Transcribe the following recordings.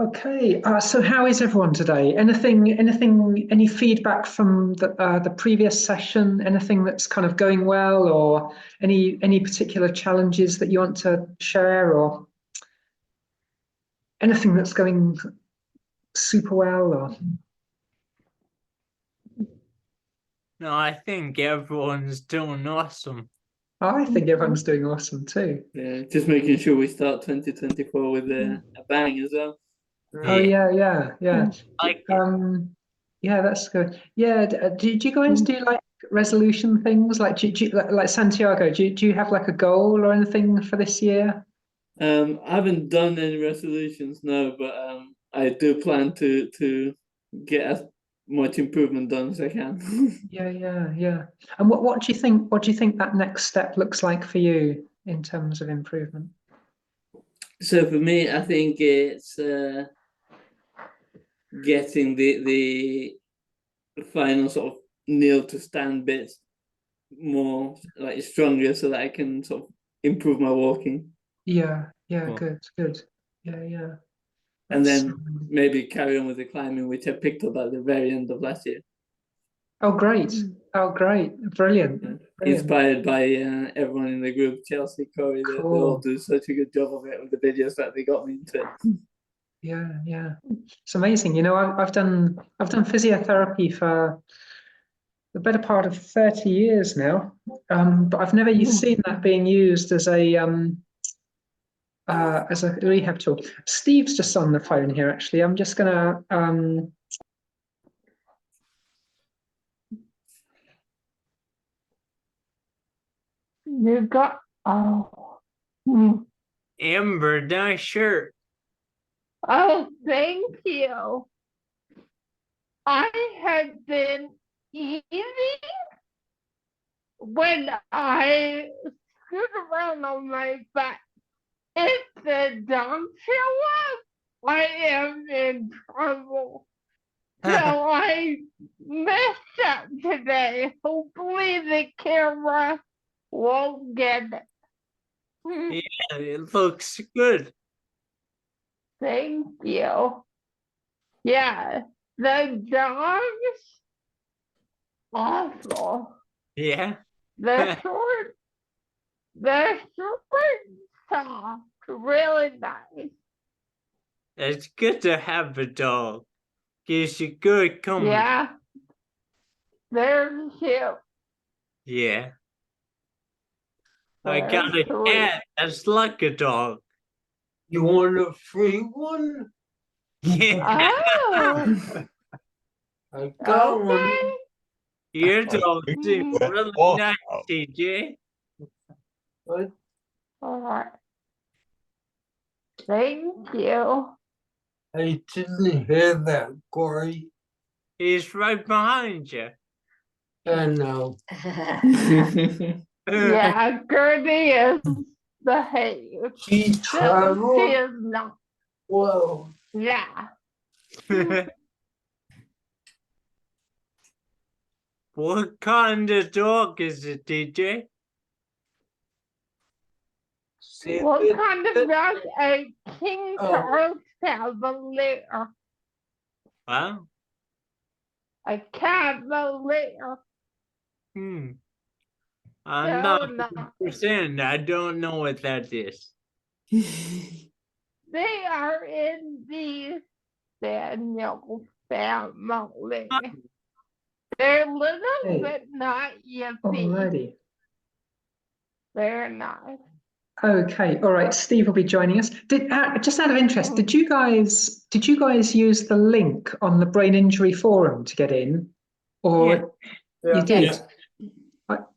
Okay, so how is everyone today? Any feedback from the previous session? Anything that's kind of going well, or any particular challenges that you want to share, or anything that's going super well? Or No, I think everyone's doing awesome. I think everyone's doing awesome too. Yeah, just making sure we start 2024 with a bang as well. Oh yeah. Like it. Yeah, that's good. Yeah, do you guys do like resolution things? Like, like Santiago, do you have like a goal or anything for this year? I haven't done any resolutions, no, but I do plan to get as much improvement done as I can. Yeah. And what do you think? What do you think that next step looks like for you in terms of improvement? So for me, I think it's getting the final sort of kneel to stand bits more like stronger, so that I can sort of improve my walking. Yeah, Cool. good. Yeah. And That's, then maybe carry on with the climbing, which I picked up at the very end of last year. oh great, brilliant. Yeah. Brilliant. Inspired by everyone in the group, Chelsea, Corey, they all Cool. do such a good job of it with the videos that they got me into it. Yeah. It's amazing. You know, I've done physiotherapy for the better part of 30 years now, but I've never seen that being used as a rehab tool. Steve's just on the phone here. Actually, I'm just gonna You got Amber, nice shirt. Oh, thank you. I had been eating when I stood around on my back. If the dog show up, I am in trouble. So I messed up today. Hopefully the camera won't get it. Yeah, it looks good. Thank you. Yeah, the dog's awful. Yeah. The short soft, really nice. It's good to have a dog. Gives you good company. Yeah, they're cute. Yeah. I They're got a sweet. cat that's like a dog. You want a free one? Yeah. Oh, I got one. okay. Your dog seems really nice, TJ. But All right. Thank you. I didn't hear that, Corey. He's right behind you. I know. Yeah, Gertie is behaved. She She traveled. is not. Whoa. Yeah. What kind of dog is it, TJ? What kind of dog? A King Charles Cavalier. Wow. A Cavalier. I'm No, not no. 100%. I don't know what that is. They are in the Daniel family. They're little, but not yippee. alrighty. They're nice. Okay, all right. Steve will be joining us. Just out of interest, did you guys use the link on the brain injury forum to get in, or you did?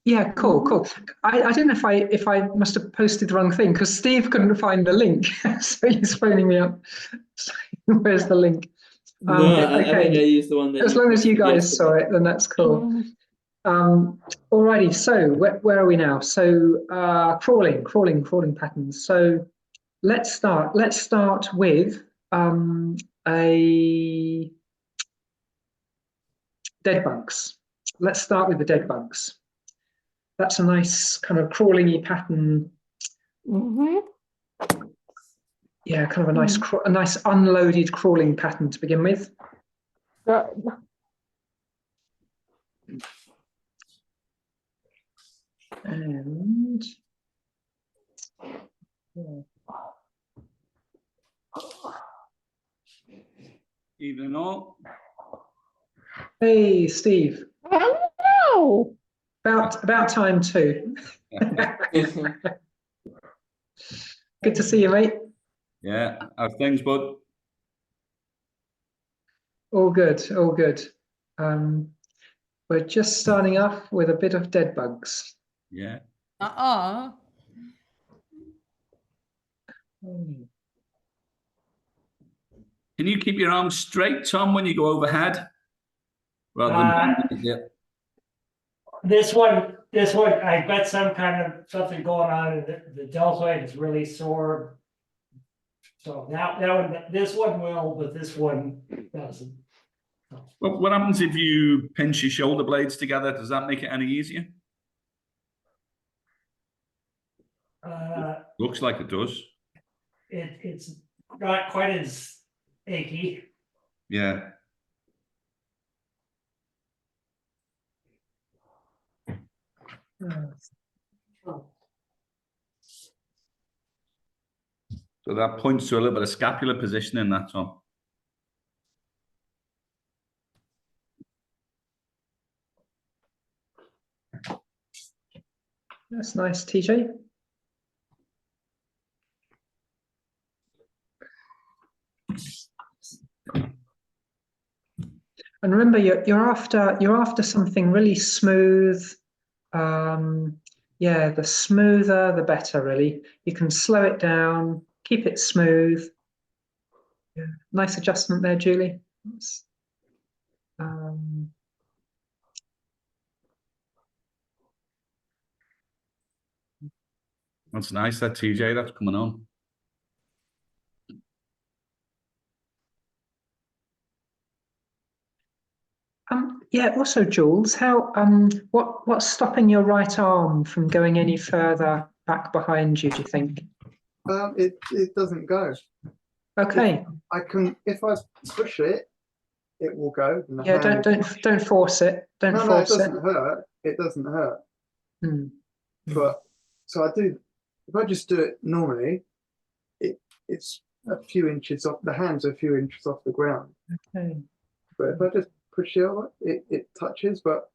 Yeah, cool. I don't know if I must have posted the wrong thing, because Steve couldn't find the link, so he's phoning me up. Where's the link? No, I okay. think I used the one that as long as you guys yesterday. saw it, then that's cool. Alrighty, so where are we now? So crawling patterns. So let's start with a dead bugs. Let's start with the dead bugs. That's a nice kind of crawling-y pattern. Yeah, kind of a nice unloaded crawling pattern to begin with. Good. And yeah. Evening all. Hey, Steve. Hello. About time too. Good to see you, mate. Yeah, how's things, bud? All good, all good. We're just starting off with a bit of dead bugs. Yeah. Hmm. Can you keep your arms straight, Tom, when you go overhead? Rather than This one, I've got some kind of something going on, and the deltoid is really sore. So this one will, but this one doesn't. what happens if you pinch your shoulder blades together? Does that make it any easier? Looks like it does. It's not quite as achy. Yeah. So that points to a little bit of scapular positioning, that's all. That's nice, TJ. And remember, you're after something really smooth. Yeah, the smoother, the better, really. You can slow it down, keep it smooth. Yeah, nice adjustment there, Julie. That's nice, that TJ, that's coming on. Yeah, also, Jules, what's stopping your right arm from going any further back behind you, do you think? It doesn't go. Okay. If I push it, it will go. And Yeah, don't force it. Don't no, force it doesn't hurt. It doesn't hurt. But so I do. If I just do it normally, it's a few inches off. The hands are a few inches off the ground. Okay. But if I just push it touches. But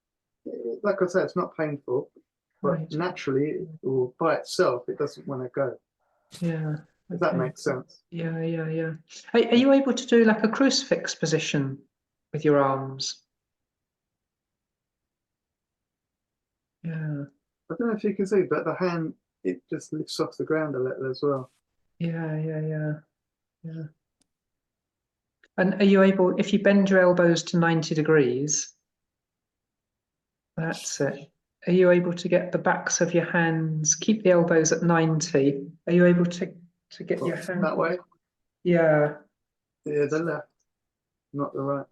like I said, it's not painful. But Right. naturally, or by itself, it doesn't want to go. Yeah. If that makes sense. Yeah. Are you able to do like a crucifix position with your arms? Yeah. I don't know if you can see, but the hand, it just lifts off the ground a little as well. Yeah. And are you able, if you bend your elbows to 90 degrees, that's it. Are you able to get the backs of your hands, keep the elbows at 90? Are you able to get your hand that way? Yeah. Yeah, the left, not the right.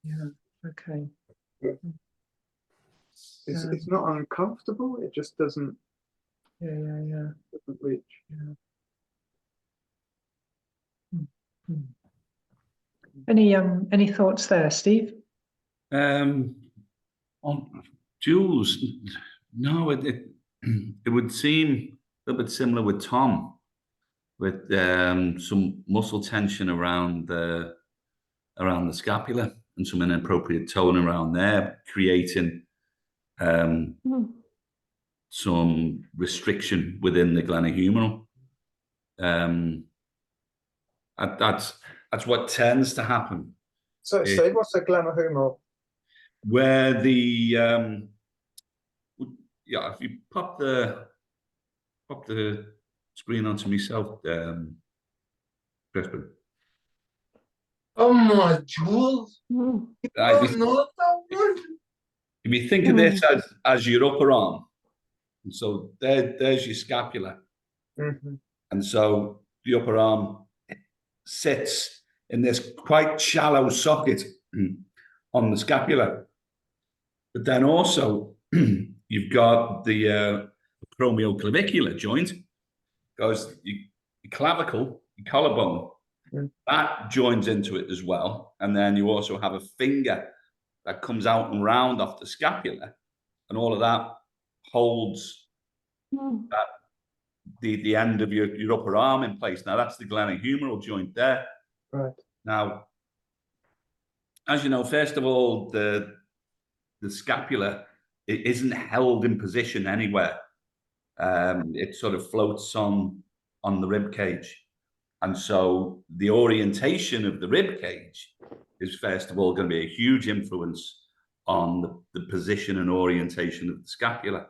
Yeah. Okay. It's not uncomfortable. It just doesn't. Yeah. Doesn't reach. Yeah. Any thoughts there, Steve? On Jules, no, it would seem a little bit similar with Tom, with some muscle tension around the scapula and some inappropriate tone around there, creating some restriction within the glenohumeral. That's what tends to happen. So, Steve, what's a glenohumeral? Where the if you pop the screen onto myself, Crispin. Oh my Jules! If you think of this as your upper arm, and so there's your scapula, and so the upper arm sits in this quite shallow socket on the scapula. But then also you've got the acromioclavicular joint, goes your clavicle your collarbone. Mm. That joins into it as well. And then you also have a finger that comes out and round off the scapula. And all of that holds that, the end of your upper arm in place. Now, that's the glenohumeral joint there. Right. Now, as you know, first of all, the scapula, it isn't held in position anywhere. It sort of floats on the rib cage. And so the orientation of the rib cage is, first of all, going to be a huge influence on the position and orientation of the scapula.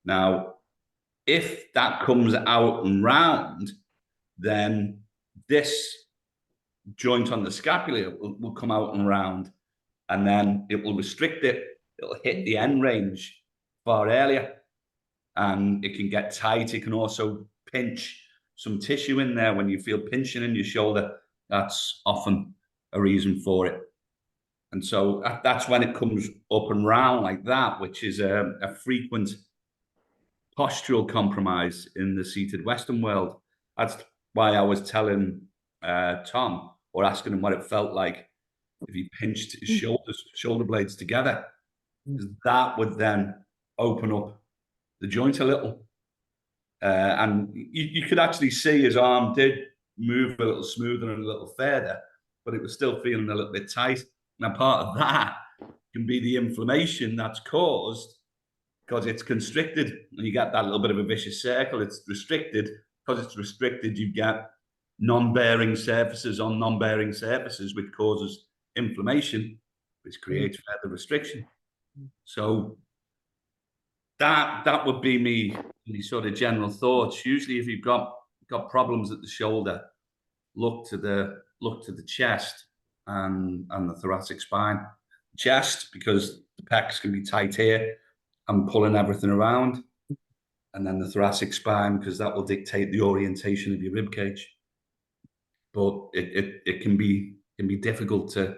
Now, if that comes out and round, then this joint on the scapula will come out and round, and then it will restrict it. It'll hit the end range far earlier, and it can get tight. It can also pinch some tissue in there. When you feel pinching in your shoulder, that's often a reason for it. And so that's when it comes up and round like that, which is a frequent postural compromise in the seated Western world. That's why I was telling Tom, or asking him what it felt like if he pinched his shoulder blades together, because that would then open up the joint a little. And you could actually see his arm did move a little smoother and a little further, but it was still feeling a little bit tight. Now, part of that can be the inflammation that's caused because it's constricted, and you get that little bit of a vicious circle. It's restricted. Because it's restricted, you get non-bearing surfaces on non-bearing surfaces, which causes inflammation, which creates further restriction. So that would be me sort of general thoughts. Usually, if you've got problems at the shoulder, look to the chest and the thoracic spine. Chest, because the pecs can be tight here and pulling everything around, and then the thoracic spine, because that will dictate the orientation of your rib cage. But it can be difficult to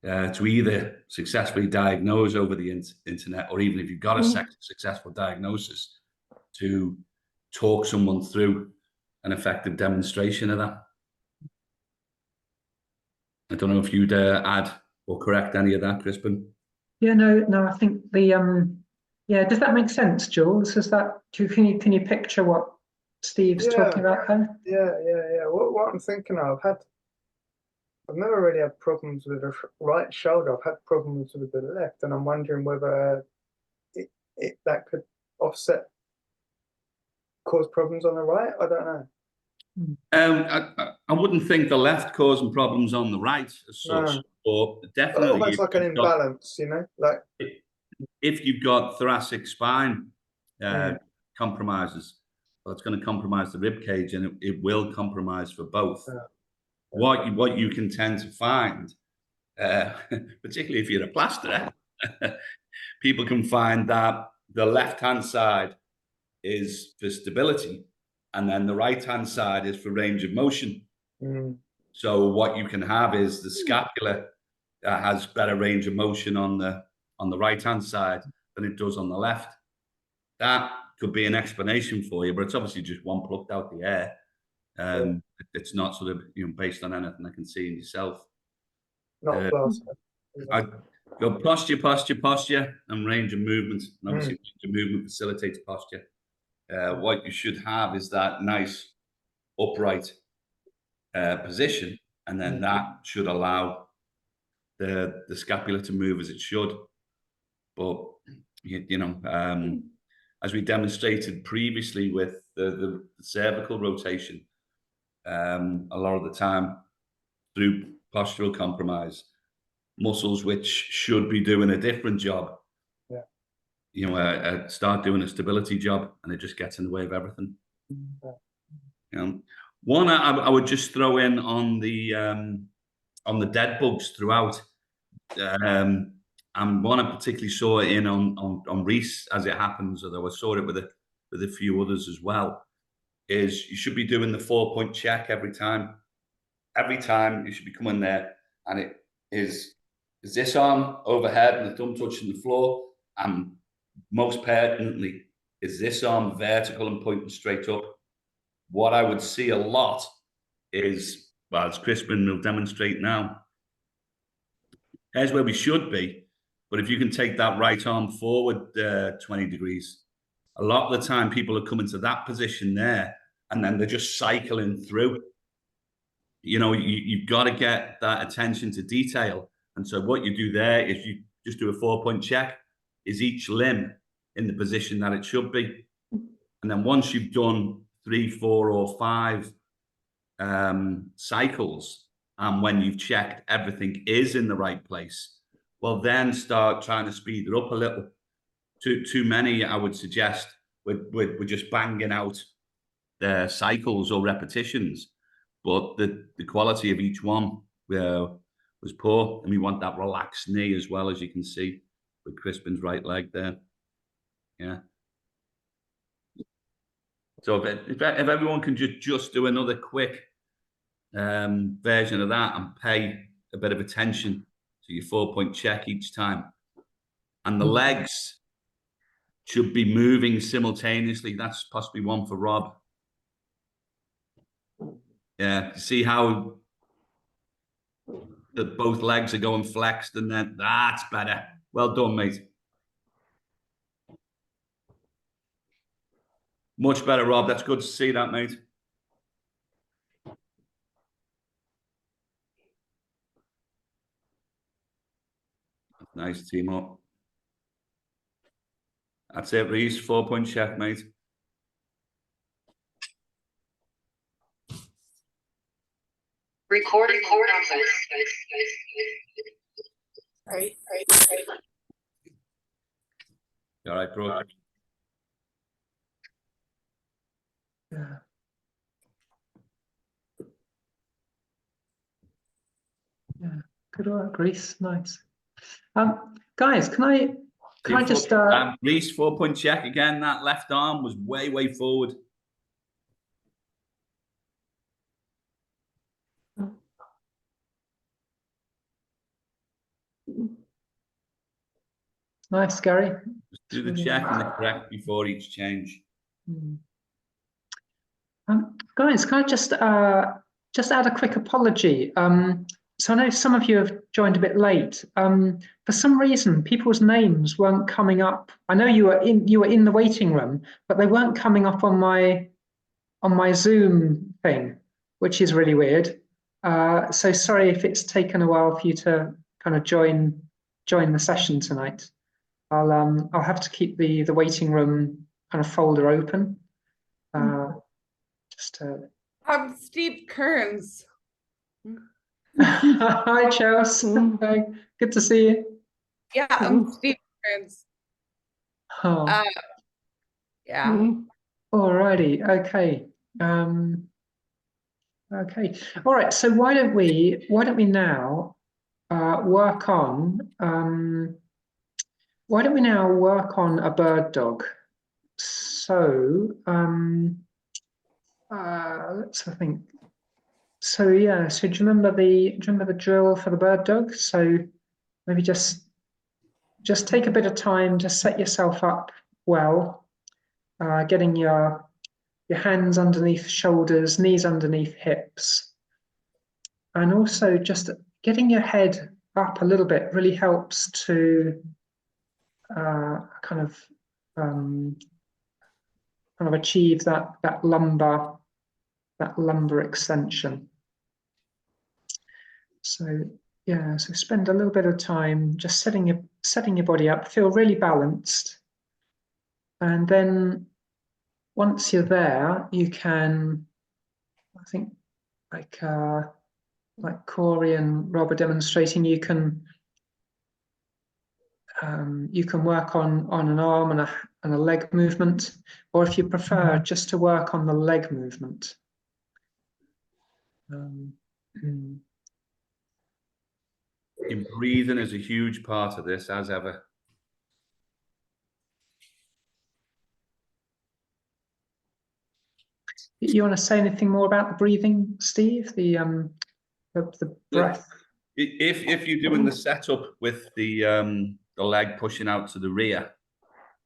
either successfully diagnose over the internet, or even if you've got a successful diagnosis, to talk someone through an effective demonstration of that. I don't know if you'd add or correct any of that, Crispin. Yeah, no. I think yeah. Does that make sense, Jules? Is that can you picture what Steve's talking about there? Yeah. What I'm thinking of, I've never really had problems with the right shoulder. I've had problems with the left, and I'm wondering whether that could cause problems on the right. I don't know. I wouldn't think the left causing problems on the right as such, but definitely almost like an imbalance, like if you've got thoracic spine compromises, well, it's going to compromise the rib cage, and it will compromise for both. What you can tend to find, particularly if you're a plasterer, people can find that the left-hand side is for stability, and then the right-hand side is for range of motion. So what you can have is the scapula has better range of motion on the right-hand side than it does on the left. That could be an explanation for you, but it's obviously just one plucked out the air. It's not sort of based on anything I can see in yourself. Not plaster. I go posture, and range of movement. And obviously, range of movement facilitates posture. What you should have is that nice upright position, and then that should allow the scapula to move as it should. But as we demonstrated previously with the cervical rotation, a lot of the time through postural compromise, muscles which should be doing a different job, start doing a stability job, and it just gets in the way of everything. One I would just throw in on the dead bugs throughout, and one I particularly saw it in on Reese as it happens, although I saw it with a few others as well, is you should be doing the 4-point check every time. Every time you should be coming there, and it is this arm overhead and the thumb touching the floor, and most pertinently, is this arm vertical and pointing straight up. What I would see a lot is, well, as Crispin will demonstrate now, here's where we should be. But if you can take that right arm forward 20 degrees, a lot of the time people are coming to that position there and then they're just cycling through. You know, you've got to get that attention to detail. And so what you do there is you just do a 4-point check. Is each limb in the position that it should be? And then once you've done 3, 4, or 5 cycles, and when you've checked everything is in the right place, well, then start trying to speed it up a little. Too many, I would suggest, we're just banging out the cycles or repetitions, but the quality of each one was poor, and we want that relaxed knee as well, as you can see with Crispin's right leg there. Yeah. So if everyone can just do another quick version of that and pay a bit of attention to your 4-point check each time, and the legs should be moving simultaneously. That's possibly one for Rob. Yeah, see how both legs are going flexed, and then that's better. Well done, mate. Much better, Rob. That's good to see that, mate. Nice team up. That's it, Reese. 4-point check, mate. Recording. Right. All right, bro. Yeah. Yeah. Good work, Reese. Nice. Guys, can I just Reese, 4-point check again. That left arm was way forward. Nice, Gary. Just do the check and the correct before each change. Guys, can I just add a quick apology? So I know some of you have joined a bit late. For some reason, people's names weren't coming up. I know you were in the waiting room, but they weren't coming up on my Zoom thing, which is really weird. So sorry if it's taken a while for you to kind of join the session tonight. I'll have to keep the waiting room kind of folder open. I'm Steve Kearns. Hi, Chelsea. Good to see you. Yeah, I'm Steve Kearns. Oh. Yeah. Alrighty. Okay. Okay. All right. So why don't we now work on a bird dog? So let's think. So yeah. So do you remember the drill for the bird dog? So maybe just take a bit of time to set yourself up well, getting your hands underneath shoulders, knees underneath hips, and also just getting your head up a little bit really helps to kind of achieve that lumbar extension. So yeah, so spend a little bit of time just setting your body up, feel really balanced, and then once you're there, you can, I think, like Corey and Rob are demonstrating, you can work on an arm and a leg movement, or if you prefer, just to work on the leg movement. Your breathing is a huge part of this, as ever. You want to say anything more about the breathing, Steve? The breath. If you're doing the setup with the leg pushing out to the rear,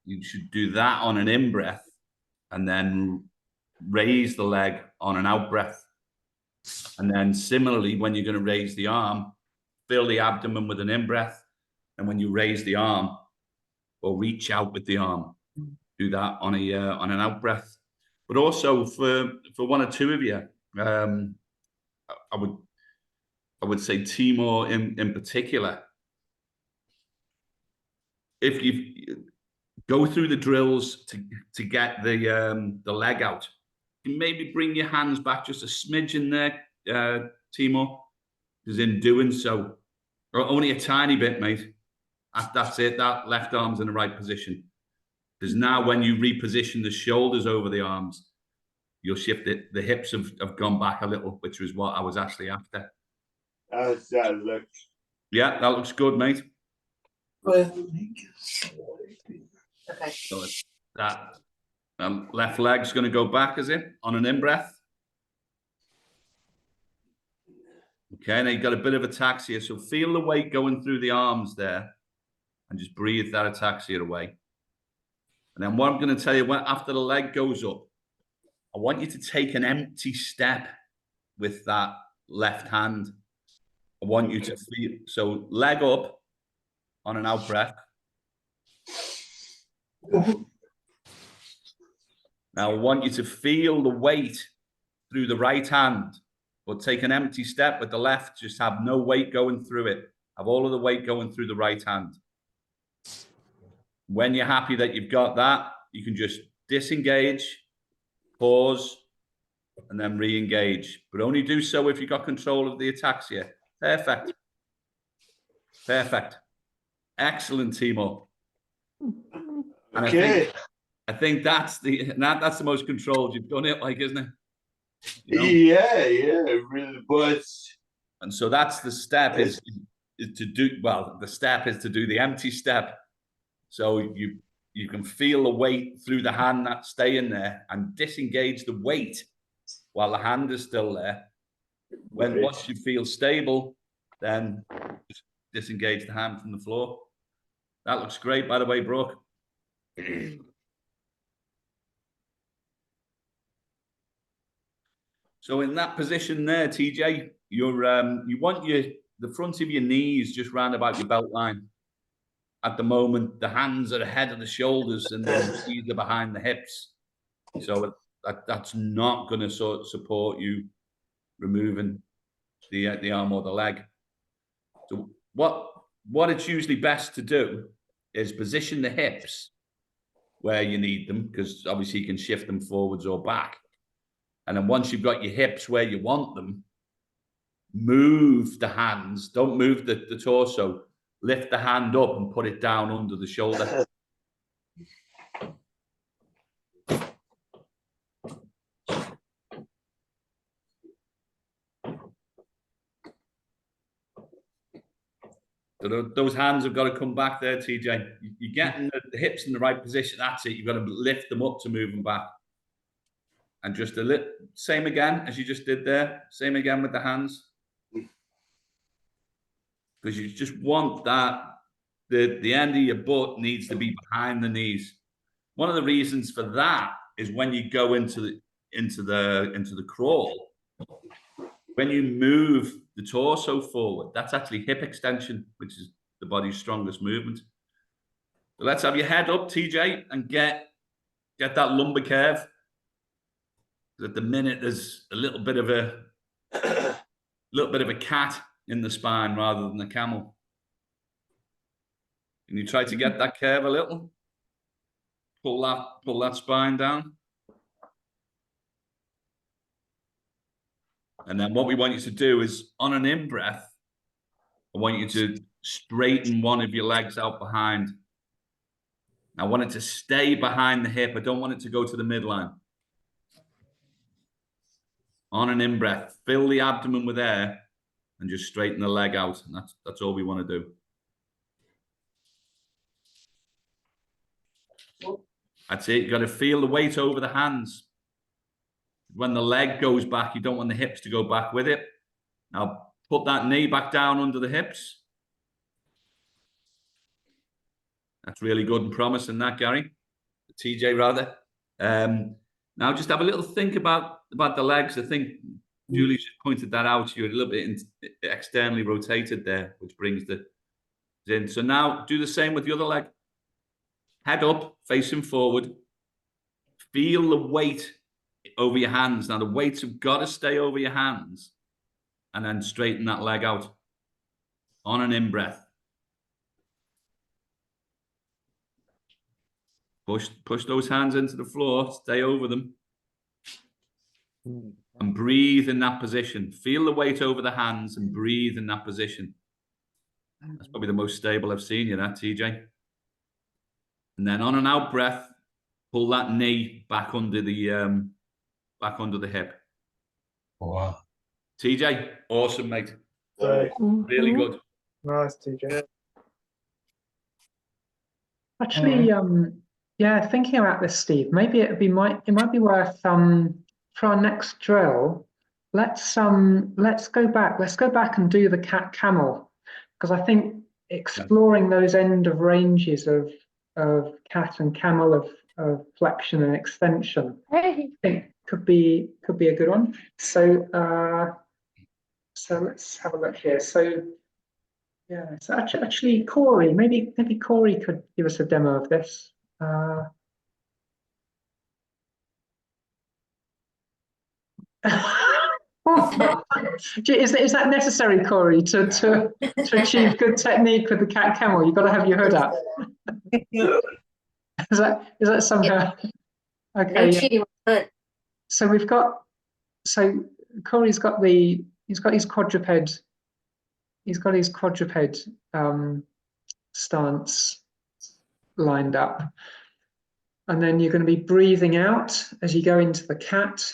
you should do that on an in breath, and then raise the leg on an out breath. And then similarly, when you're going to raise the arm, fill the abdomen with an in-breath. And when you raise the arm or reach out with the arm, do that on an out-breath. But also for one or two of you, I would say Timor in particular, if you go through the drills to get the leg out, you maybe bring your hands back just a smidgen there, Timor, because in doing so, or only a tiny bit, mate. That's it. That left arm's in the right position. Because now when you reposition the shoulders over the arms, you'll shift it. The hips have gone back a little, which was what I was actually after. That looks. Yeah, that looks good, mate. Okay. So that left leg's going to go back, is it? On an in-breath. Okay, now you've got a bit of ataxia. So feel the weight going through the arms there and just breathe that ataxia away. And then what I'm going to tell you, after the leg goes up, I want you to take an empty step with that left hand. I want you to feel, so leg up on an out breath. Now I want you to feel the weight through the right hand, but take an empty step with the left, just have no weight going through it. Have all of the weight going through the right hand. When you're happy that you've got that, you can just disengage, pause, and then re-engage. But only do so if you've got control of the ataxia. Perfect. Perfect. Excellent, Timo. And Okay. I think that's the most controlled you've done it, like, isn't it? You know? Yeah, it really was. And so that's the step is to do, well, the step is to do the empty step. So you can feel the weight through the hand that's staying there and disengage the weight while the hand is still there. Once you feel stable, then just disengage the hand from the floor. That looks great, by the way, Brooke. So in that position there, TJ, you want the front of your knees just round about your belt line. At the moment, the hands are ahead of the shoulders and the knees are behind the hips. So that's not going to support you removing the arm or the leg. So what it's usually best to do is position the hips where you need them, because obviously you can shift them forwards or back. And then once you've got your hips where you want them, move the hands. Don't move the torso. Lift the hand up and put it down under the shoulder. So those hands have got to come back there, TJ. You're getting the hips in the right position. That's it. You've got to lift them up to move them back. And just a little, same again as you just did there. Same again with the hands. Because you just want that, the end of your butt needs to be behind the knees. One of the reasons for that is when you go into the crawl, when you move the torso forward, that's actually hip extension, which is the body's strongest movement. So let's have your head up, TJ, and get that lumbar curve. At the minute, there's a little bit of a cat in the spine rather than a camel. Can you try to get that curve a little? Pull that spine down. And then what we want you to do is, on an in-breath, I want you to straighten one of your legs out behind. I want it to stay behind the hip. I don't want it to go to the midline. On an in-breath, fill the abdomen with air and just straighten the leg out. And that's all we want to do. That's it. You've got to feel the weight over the hands. When the leg goes back, you don't want the hips to go back with it. Now put that knee back down under the hips. That's really good and promising, that, Gary. TJ, rather. Now just have a little think about the legs. I think Julie's just pointed that out. You're a little bit externally rotated there, which brings the in. So now do the same with the other leg. Head up, facing forward. Feel the weight over your hands. Now the weights have got to stay over your hands, and then straighten that leg out on an in-breath. Push those hands into the floor, stay over them. And breathe in that position. Feel the weight over the hands and breathe in that position. That's probably the most stable I've seen you at, TJ. And then on an out breath, pull that knee back under the hip. Wow. TJ, awesome, mate. Really good. Nice, TJ. Actually, yeah, thinking about this, Steve, maybe it might be worth for our next drill, let's go back and do the cat camel, because I think exploring those end of ranges of cat and camel of flexion and extension, I think could be a good one. So let's have a look here. So yeah, so actually Corey, maybe Corey could give us a demo of this. Is that necessary, Corey, to achieve good technique with the cat camel? You've got to have your hood up. Is that somehow okay? No cheating with hood. So Corey's got his quadruped. He's got his quadruped stance lined up, and then you're going to be breathing out as you go into the cat,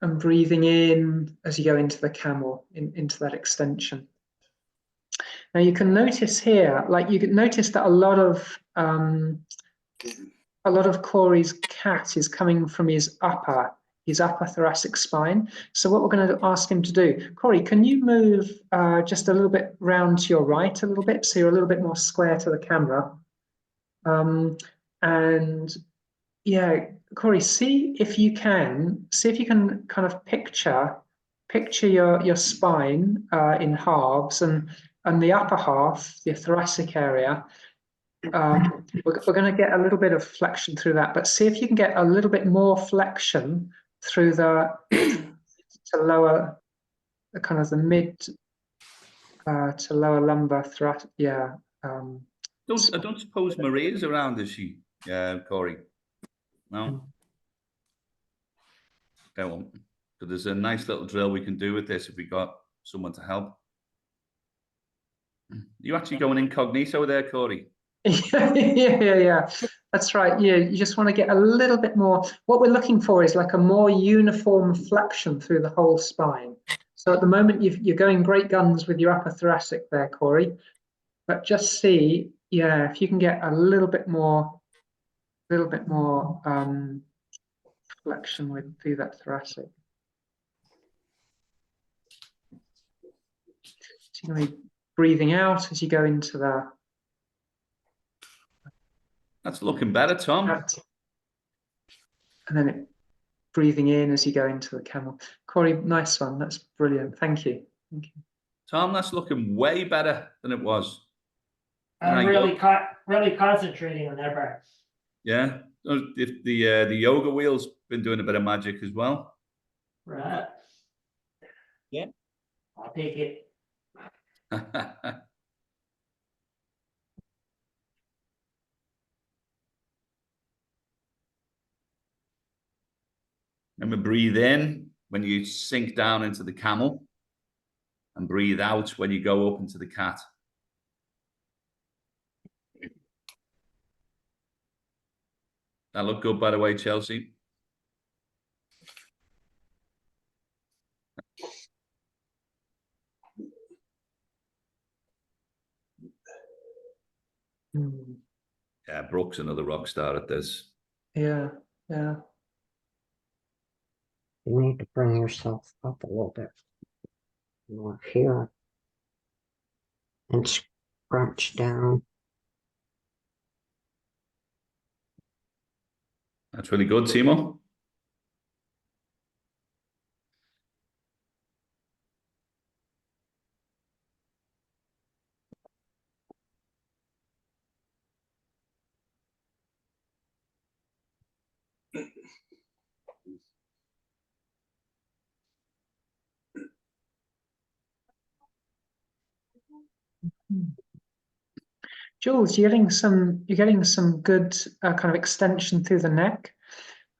and breathing in as you go into the camel, into that extension. Now you can notice here, like you can notice that a lot of Corey's cat is coming from his upper thoracic spine. So what we're going to ask him to do, Corey, can you move just a little bit round to your right a little bit, so you're a little bit more square to the camera. And yeah, Corey, see if you can kind of picture your spine in halves, and the upper half, the thoracic area. We're going to get a little bit of flexion through that, but see if you can get a little bit more flexion through the to lower, kind of the mid to lower lumbar thoracic. Yeah. I don't suppose Maria's around, is she, Corey? No. Okay, well, so there's a nice little drill we can do with this if we got someone to help. You actually going incognito there, Corey? Yeah. That's right. Yeah, you just want to get a little bit more. What we're looking for is like a more uniform flexion through the whole spine. So at the moment, you're going great guns with your upper thoracic there, Corey. But just see, yeah, if you can get a little bit more flexion through that thoracic. So you're going to be breathing out as you go into the. That's looking better, Tom. And then breathing in as you go into the camel. Corey, nice one. That's brilliant. Thank you. Thank you. Tom, that's looking way better than it was. I'm really concentrating on that part. Yeah. If the yoga wheel's been doing a bit of magic as well. Right. Yeah. I'll take it. Remember, breathe in when you sink down into the camel, and breathe out when you go up into the cat. That looked good, by the way, Chelsea. Yeah, Brooke's another rock star at this. Yeah. You need to bring yourself up a little bit more here and scrunch down. That's really good, Timo. Jules, you're getting some good kind of extension through the neck.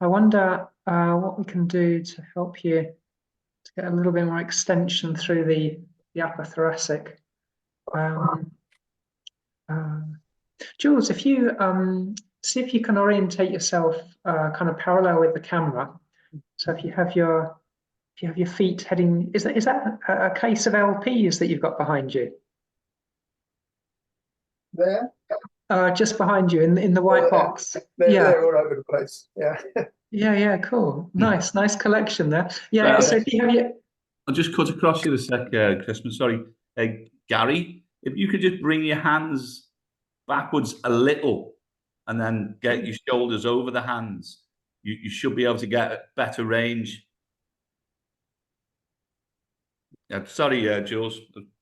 I wonder what we can do to help you to get a little bit more extension through the upper thoracic. Jules, if you see if you can orientate yourself kind of parallel with the camera. So if you have your feet heading, is that a case of LPs that you've got behind you? There? Just behind you in the white box. They're all over the place. Yeah. Yeah, cool. Nice collection there. Yeah, so if you have your... I'll just cut across you a sec, Christmas. Sorry. Gary, if you could just bring your hands backwards a little and then get your shoulders over the hands, you should be able to get a better range. Sorry, Jules.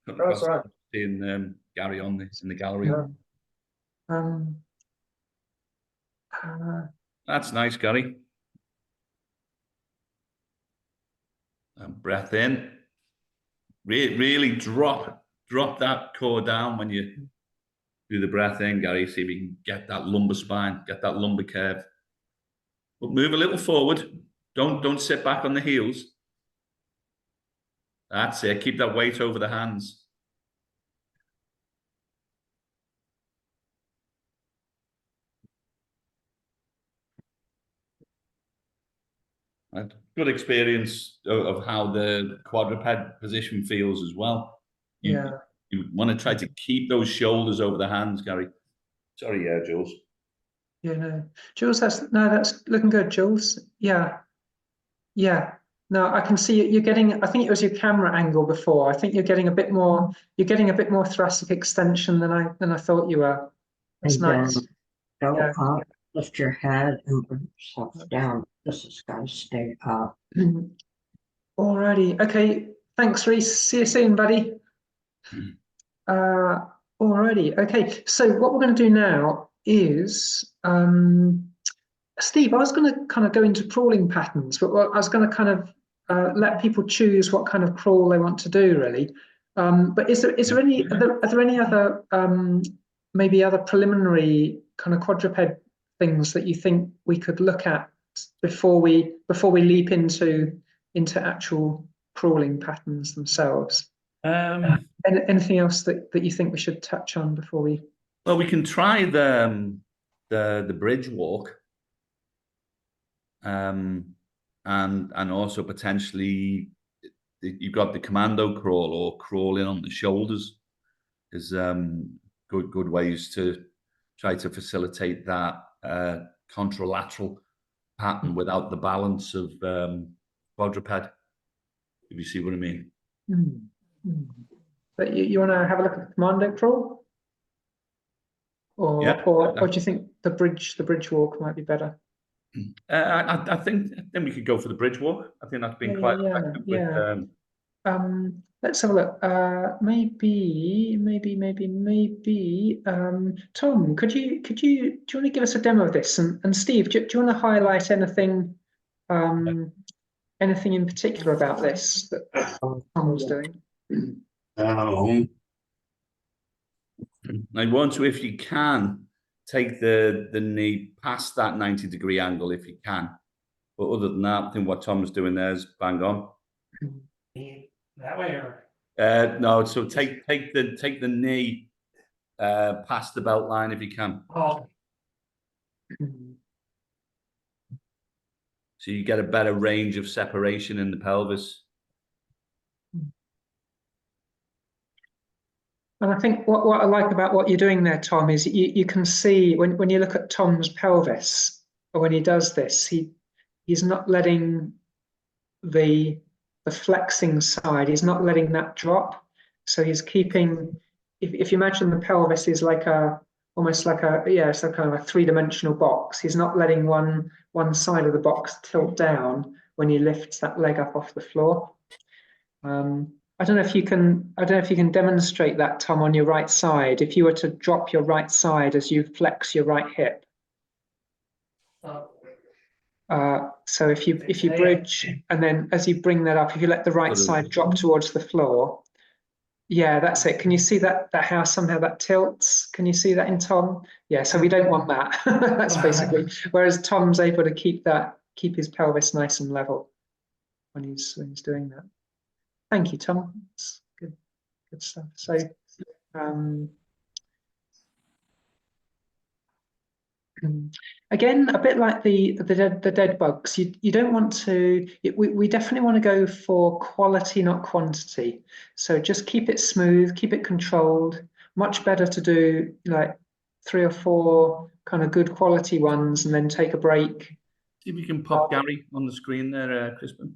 That's right. Seeing Gary on this in the gallery. That's nice, Gary. And breath in. Really drop that core down when you do the breath in, Gary. See if you can get that lumbar spine, get that lumbar curve. But move a little forward. Don't sit back on the heels. That's it. Keep that weight over the hands. Good experience of how the quadruped position feels as well. You want to try to keep those shoulders over the hands, Gary. Sorry, Jules. Yeah, no, Jules. That's looking good, Jules. Yeah. No, I can see you're getting. I think it was your camera angle before. I think you're getting a bit more. You're getting a bit more thoracic extension than I thought you were. That's nice. Go up, lift your head, and bring yourself down. This is going to stay up. Alrighty. Okay. Thanks, Reese. See you soon, buddy. Alrighty. Okay. So what we're going to do now is, Steve, I was going to kind of go into crawling patterns, but I was going to kind of let people choose what kind of crawl they want to do, really. But are there any other maybe other preliminary kind of quadruped things that you think we could look at before we leap into actual crawling patterns themselves? Anything else that you think we should touch on before we? Well, we can try the bridge walk, and also potentially you've got the commando crawl or crawling on the shoulders is good ways to try to facilitate that contralateral pattern without the balance of quadruped, if you see what I mean. But you want to have a look at the commando crawl, or do you think the bridge walk might be better? I think we could go for the bridge walk. I think that's been quite effective. Let's have a look. Maybe. Tom, do you want to give us a demo of this? And Steve, do you want to highlight anything in particular about this that Tom was doing? I want to, if you can, take the knee past that 90-degree angle if you can. But other than that, I think what Tom was doing there is bang on. That way, or no? So take the knee past the belt line if you can. oh, So you get a better range of separation in the pelvis. And I think what I like about what you're doing there, Tom, is you can see when you look at Tom's pelvis, or when he does this, he's not letting the flexing side, he's not letting that drop. So he's keeping, if you imagine the pelvis is like almost like it's like kind of a three-dimensional box. He's not letting one side of the box tilt down when he lifts that leg up off the floor. I don't know if you can demonstrate that, Tom, on your right side. If you were to drop your right side as you flex your right hip. So if you bridge and then as you bring that up, if you let the right side drop towards the floor, yeah, that's it. Can you see that how somehow that tilts? Can you see that in Tom? Yeah, so we don't want that. That's basically, whereas Tom's able to keep his pelvis nice and level when he's doing that. Thank you, Tom. That's good stuff. So again, a bit like the dead bugs, you don't want to. We definitely want to go for quality, not quantity. So just keep it smooth, keep it controlled. Much better to do like 3 or 4 kind of good quality ones, and then take a break. See if you can pop Gary on the screen there, Crispin.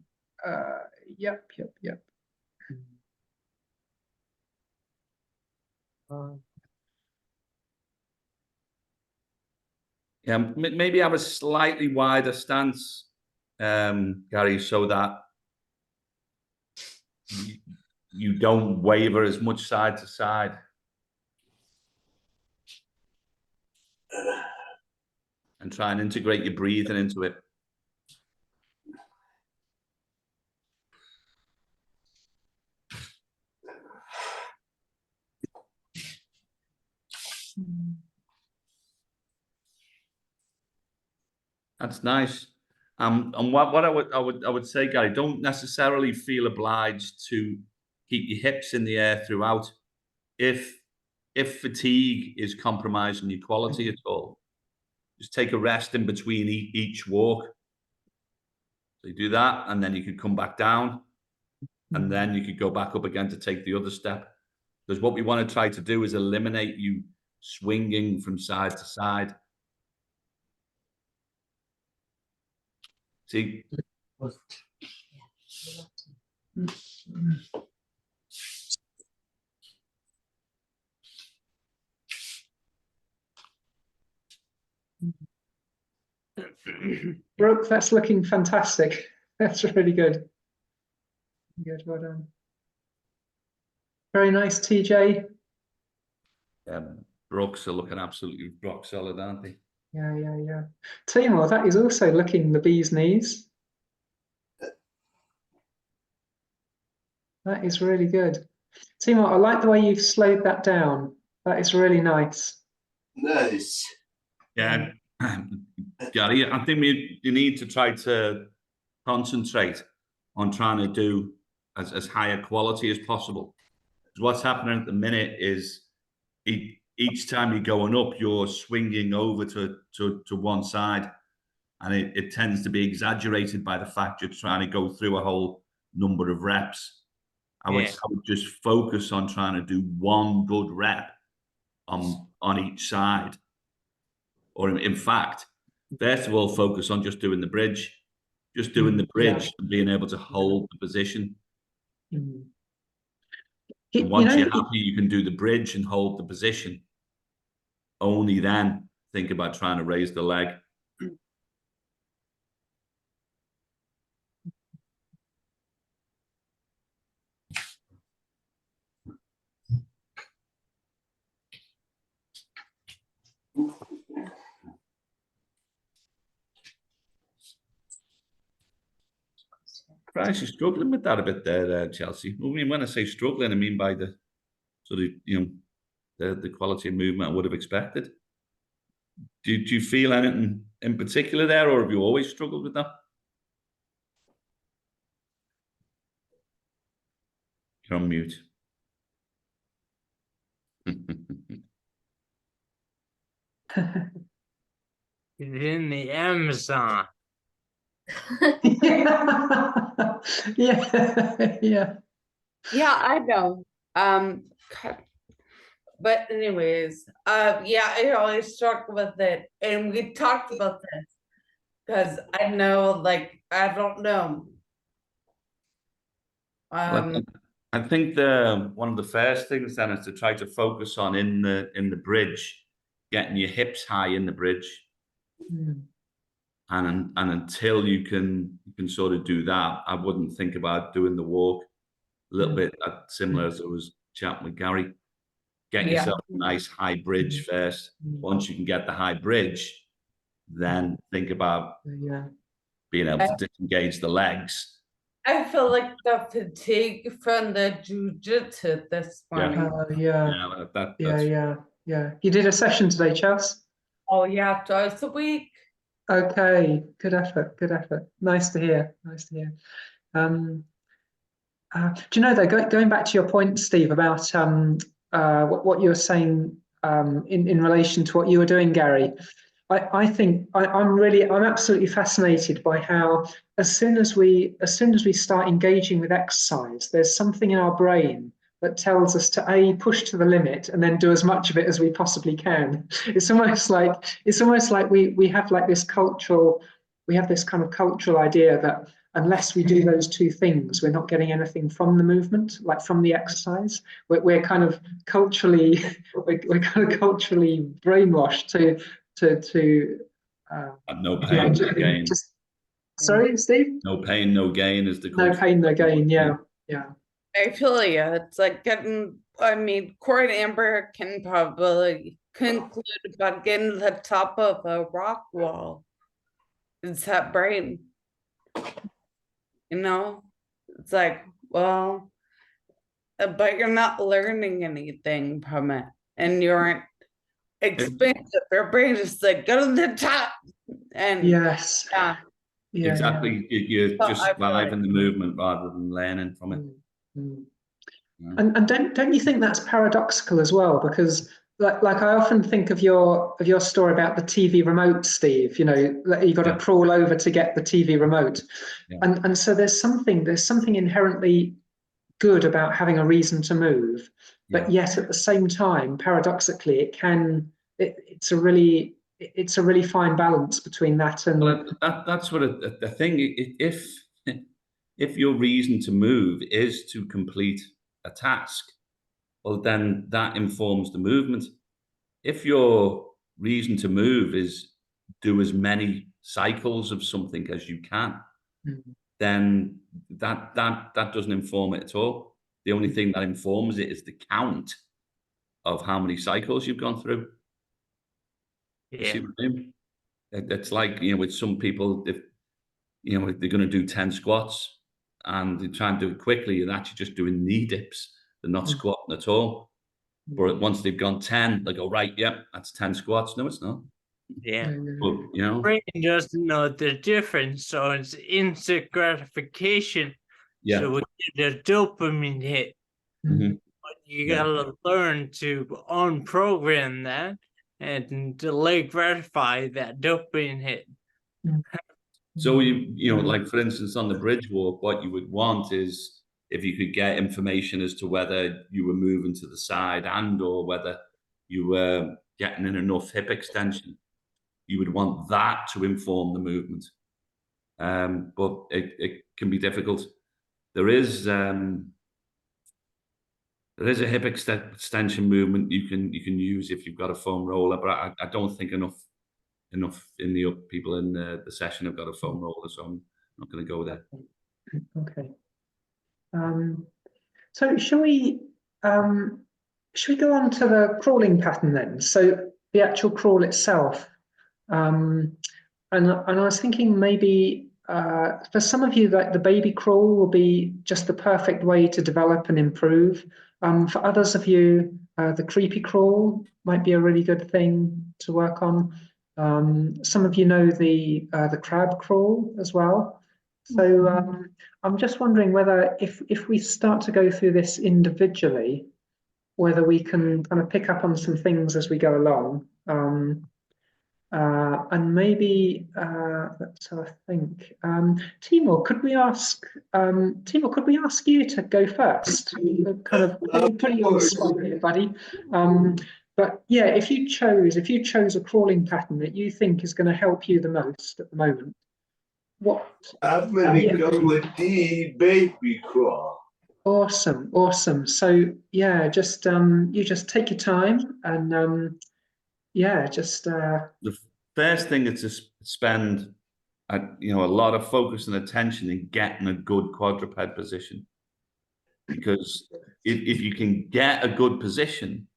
Yep. Yeah, maybe have a slightly wider stance, Gary, so that you don't waver as much side to side. And try and integrate your breathing into it. That's nice. And what I would say, Gary, don't necessarily feel obliged to keep your hips in the air throughout. If fatigue is compromising your quality at all, just take a rest in between each walk. So you do that, and then you could come back down, and then you could go back up again to take the other step. Because what we want to try to do is eliminate you swinging from side to side. See? Brooke, that's looking fantastic. That's really good. Good, well done. Very nice, TJ. Brooks are looking absolutely rock solid, aren't they? Yeah. Timur, that is also looking the bee's knees. That is really good. Timur, I like the way you've slowed that down. That is really nice. Nice. Yeah, Gary, I think you need to try to concentrate on trying to do as high a quality as possible. Because what's happening at the minute is each time you're going up, you're swinging over to one side, and it tends to be exaggerated by the fact you're trying to go through a whole number of reps. I would just focus on trying to do one good rep on each side. Or in fact, first of all, focus on just doing the bridge. Just doing the bridge and being able to hold the position. And once you're happy, you can do the bridge and hold the position. Only then think about trying to raise the leg. Christ, you're struggling with that a bit there, Chelsea. I mean, when I say struggling, I mean by the sort of, the quality of movement I would have expected. Do you feel anything in particular there, or have you always struggled with that? You're on mute. He's in the Amazon. Yeah, I know. But anyways, I always struggle with it, and we talked about this because I know, like, I don't know. I think one of the first things then is to try to focus on in the bridge, getting your hips high in the bridge. And until you can sort of do that, I wouldn't think about doing the walk. A little bit similar as I was chatting with Gary. Get yourself a nice high bridge first. Once you can get the high bridge, then think about being able to disengage the legs. I feel like the fatigue from the jujitsu this morning. Yeah. You did a session today, Chelsea? Oh yeah, twice a week. Okay, good effort, good effort. Nice to hear. Nice to hear. Do you know though, going back to your point, Steve, about what you were saying in relation to what you were doing, Gary, I think I'm absolutely fascinated by how as soon as we start engaging with exercise, there's something in our brain that tells us to push to the limit and then do as much of it as we possibly can. It's almost like we have like this kind of cultural idea that unless we do those two things, we're not getting anything from the movement, like from the exercise. We're kind of culturally brainwashed to no pain, no gain. Sorry, Steve? No pain, no gain is the no pain, no gain. Yeah. I feel you. It's like Corey and Amber can probably conclude about getting to the top of a rock wall. It's that brain. It's like, well, but you're not learning anything from it, and you aren't expensive. Your brain is like, go to the top. And yes. Yeah, exactly. You're just surviving the movement rather than learning from it. And don't you think that's paradoxical as well? Because like I often think of your story about the TV remote, Steve. You got to crawl over to get the TV remote, and so there's something inherently good about having a reason to move, but yet at the same time, paradoxically, it's a really fine balance between that and that's what the thing. If your reason to move is to complete a task, well, then that informs the movement. If your reason to move is do as many cycles of something as you can, then that doesn't inform it at all. The only thing that informs it is the count of how many cycles you've gone through. You see what I mean? It's like, with some people, if they're going to do 10 squats and they try and do it quickly, and actually just doing knee dips. They're not squatting at all. But once they've gone 10, they go, right, that's 10 squats. No, it's not. Yeah. But, brain doesn't know the difference, so it's instant gratification. Yeah. So we get a dopamine hit. But you gotta learn to unprogram that and delay gratify that dopamine hit. So like for instance, on the bridge walk, what you would want is if you could get information as to whether you were moving to the side or whether you were getting in enough hip extension, you would want that to inform the movement. But it can be difficult. There is a hip extension movement you can use if you've got a foam roller, but I don't think enough in the people in the session have got a foam roller, so I'm not going to go there. Okay. So shall we go on to the crawling pattern then? So the actual crawl itself, and I was thinking maybe for some of you that the baby crawl will be just the perfect way to develop and improve. For others of you, the creepy crawl might be a really good thing to work on. Some of you know the crab crawl as well. So I'm just wondering whether if we start to go through this individually, whether we can kind of pick up on some things as we go along. And maybe let's have a think. Timur, could we ask you to go first? Kind of putting you on the spot here, buddy. But yeah, if you chose a crawling pattern that you think is going to help you the most at the moment, what? I'm gonna go with the baby crawl. Awesome. So yeah, just you just take your time and the first thing is to spend a lot of focus and attention in getting a good quadruped position, because if you can get a good position,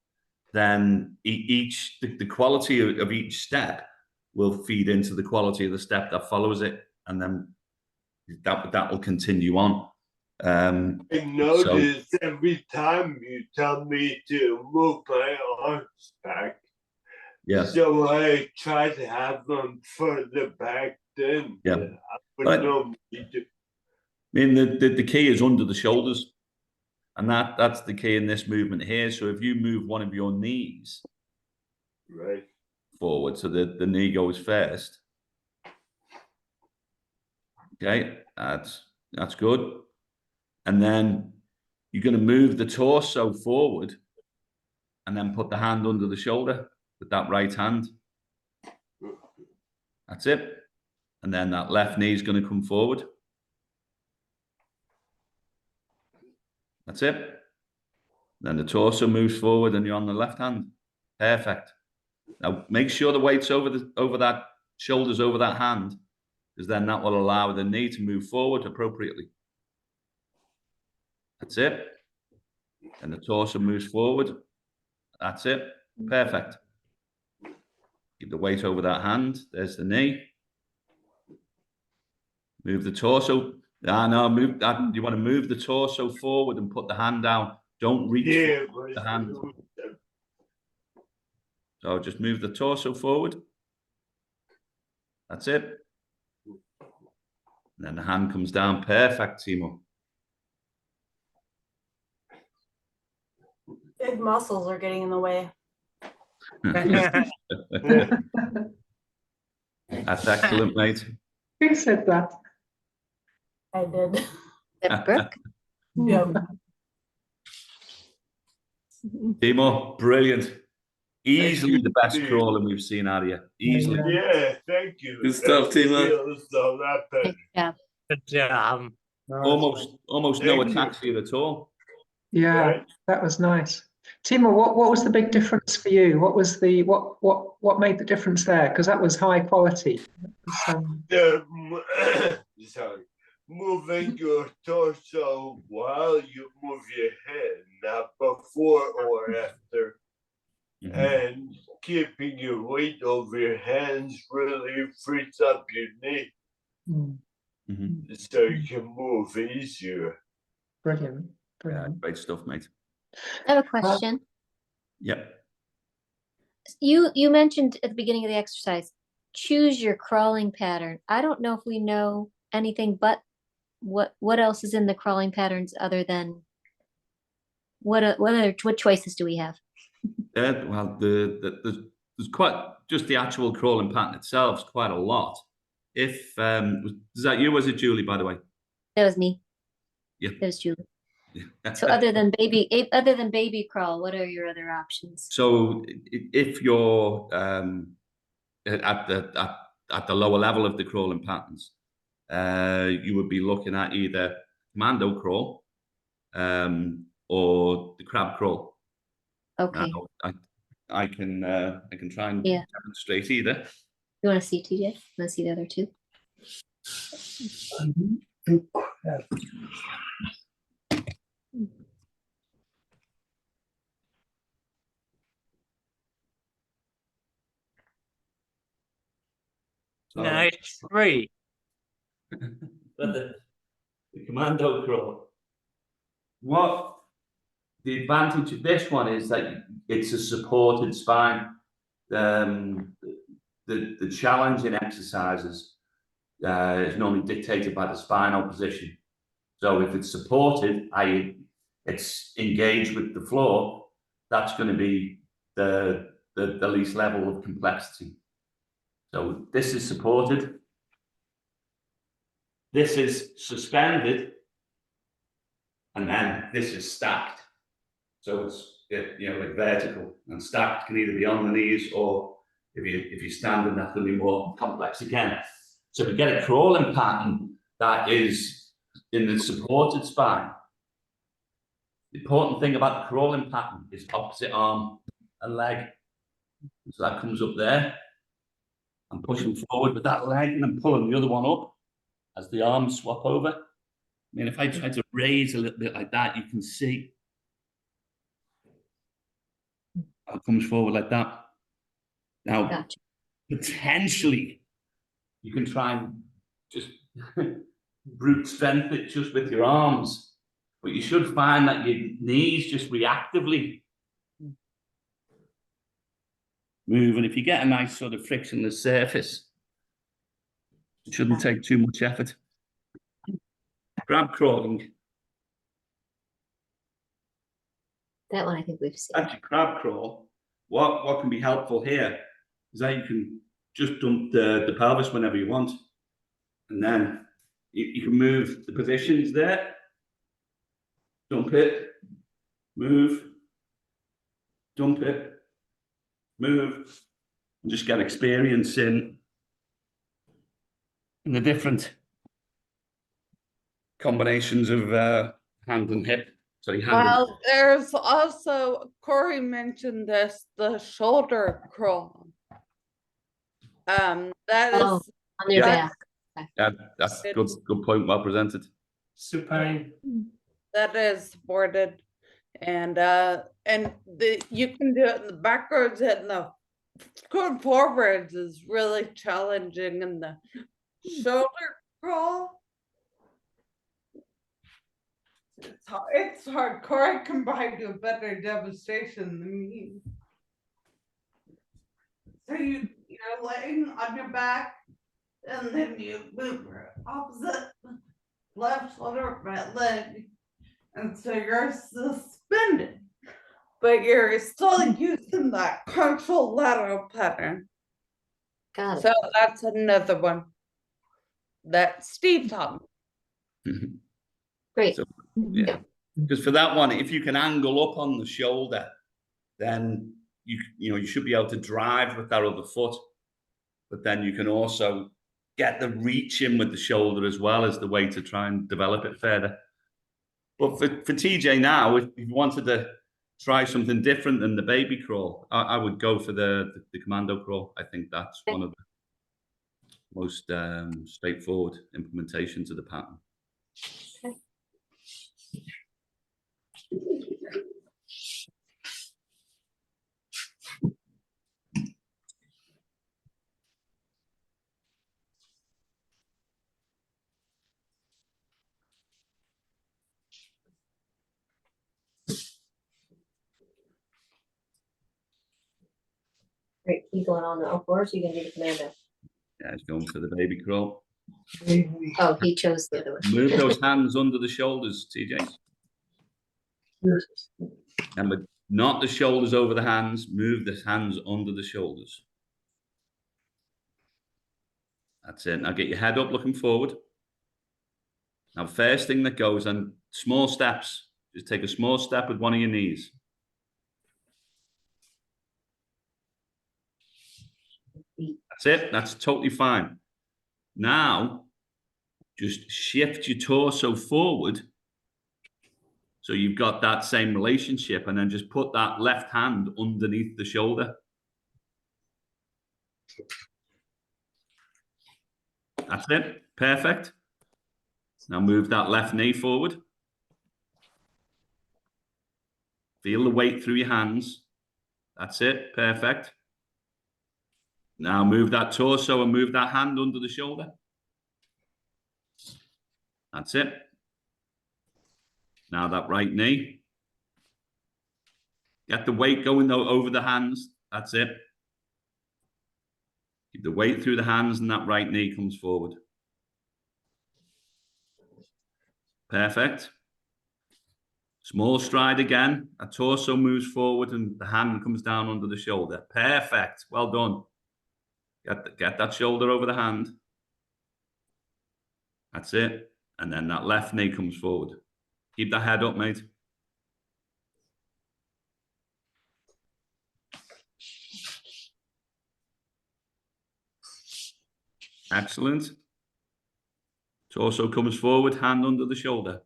then the quality of each step will feed into the quality of the step that follows it, and then that will continue on. I notice every time you tell me to move my arms back. Yeah. So I try to have them further back then. Yeah. I would normally do. I mean, the key is under the shoulders, and that's the key in this movement here. So if you move one of your knees forward, so the knee goes first. Okay, that's good. And then you're going to move the torso forward, and then put the hand under the shoulder with that right hand. That's it. And then that left knee is going to come forward. That's it. Then the torso moves forward and you're on the left hand. Perfect. Now make sure the weight's over that shoulders over that hand, because then that will allow the knee to move forward appropriately. That's it. And the torso moves forward. That's it. Perfect. Keep the weight over that hand. There's the knee. Move the torso. No, move that. You want to move the torso forward and put the hand down. Don't reach for the hand. So just move the torso forward. That's it. And then the hand comes down. Perfect, Timo. Big muscles are getting in the way. That's excellent, mate. Who said that? I did. Brooke? Yeah. Timo, brilliant. Easily the best crawler we've seen out of you. Easily. Yeah, thank you. Good stuff, Timo. Good job. Almost no ataxia at all. Yeah, that was nice. Timo, what was the big difference for you? What was the what made the difference there? Because that was high quality. Sorry. Moving your torso while you move your head, not before or after. And keeping your weight over your hands really frees up your knee. So you can move easier. Brilliant. Yeah, great stuff, mate. I have a question. Yep. You mentioned at the beginning of the exercise, choose your crawling pattern. I don't know if we know anything but what else is in the crawling patterns other than what choices do we have? Well, there's quite just the actual crawling pattern itself is quite a lot. If is that you, or was it Julie, by the way? That was me. Yeah, that was Julie. So other than baby crawl, what are your other options? So if you're at the lower level of the crawling patterns, you would be looking at either commando crawl or the crab crawl. Okay. I can try and demonstrate either. You want to see TJ? You want to see the other two? Nice. Three. But the commando crawl. What the advantage of this one is that it's a supported spine. The challenge in exercises is normally dictated by the spinal position. So if it's supported, i.e. it's engaged with the floor, that's going to be the least level of complexity. So this is supported. This is suspended, and then this is stacked. So it's like vertical, and stacked can either be on the knees, or if you're standing, that's going to be more complex again. So if you get a crawling pattern that is in the supported spine, the important thing about the crawling pattern is opposite arm and leg. So that comes up there. I'm pushing forward with that leg, and I'm pulling the other one up as the arms swap over. I mean, if I try to raise a little bit like that, you can see how it comes forward like that. Now, potentially, you can try and just brute strength it just with your arms. But you should find that your knees just reactively move. And if you get a nice sort of frictionless surface, it shouldn't take too much effort. Crab crawling. That one I think we've seen. Actually, crab crawl. What can be helpful here is that you can just dump the pelvis whenever you want. And then you can move the positions there. Dump it, move, dump it, move, and just get experience in the different combinations of hand and hip. Sorry, hand. Well, there's also, Corey mentioned this, the shoulder crawl. That is on their back. Yeah, that's good point. Well presented. Supine. That is supported, and you can do it in the backwards, and the going forwards is really challenging, and the shoulder crawl. It's hard. Corey can probably do a better demonstration than me. So you're laying on your back, and then you move your opposite left shoulder, right leg. And so you're suspended, but you're still using that contralateral pattern. Got it. So that's another one that Steve taught me. Great. So, yeah, because for that one, if you can angle up on the shoulder, then you should be able to drive with that other foot. But then you can also get the reach in with the shoulder as well as the way to try and develop it further. But for TJ now, if you wanted to try something different than the baby crawl, I would go for the commando crawl. I think that's one of the most straightforward implementations of the pattern. Okay. Great. You going on the all fours? You can do the commando. Yeah, he's going for the baby crawl. Oh, he chose the other one. Move those hands under the shoulders, TJ. Remember, not the shoulders over the hands. Move the hands under the shoulders. That's it. Now get your head up, looking forward. Now, first thing that goes, and small steps. Just take a small step with one of your knees. That's it. That's totally fine. Now, just shift your torso forward. So you've got that same relationship, and then just put that left hand underneath the shoulder. That's it. Perfect. Now move that left knee forward. Feel the weight through your hands. That's it. Perfect. Now move that torso and move that hand under the shoulder. That's it. Now that right knee. Get the weight going though over the hands. That's it. Keep the weight through the hands and that right knee comes forward. Perfect. Small stride again. A torso moves forward and the hand comes down under the shoulder. Perfect. Well done. Get that shoulder over the hand. That's it. And then that left knee comes forward. Keep that head up, mate. Excellent. Torso comes forward, hand under the shoulder.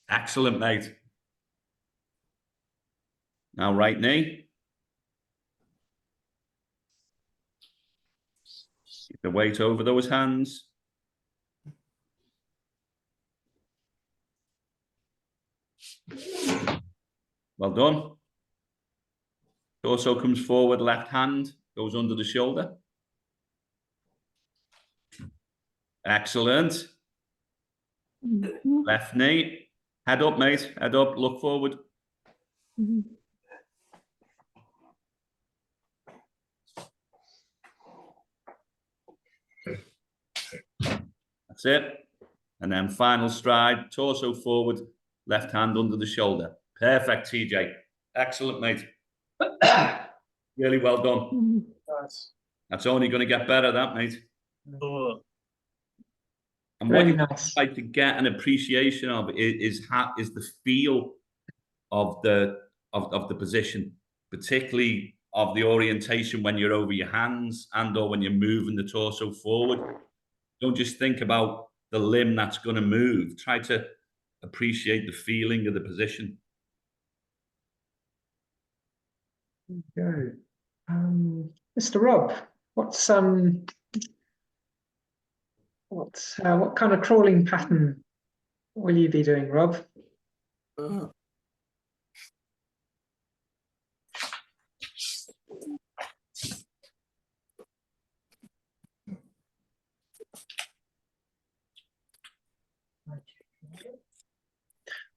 Excellent, mate. Now right knee. Keep the weight over those hands. Well done. Torso comes forward, left hand goes under the shoulder. Excellent. Left knee. Head up, mate. Head up. Look forward. That's it. And then final stride, torso forward, left hand under the shoulder. Perfect, TJ. Excellent, mate. Really well done. Nice. That's only going to get better, that, mate. And what Really you nice. like to get an appreciation of is the feel of the position, particularly of the orientation when you're over your hands and or when you're moving the torso forward. Don't just think about the limb that's going to move. Try to appreciate the feeling of the position. Go. Mr. Rob, what kind of crawling pattern will you be doing, Rob?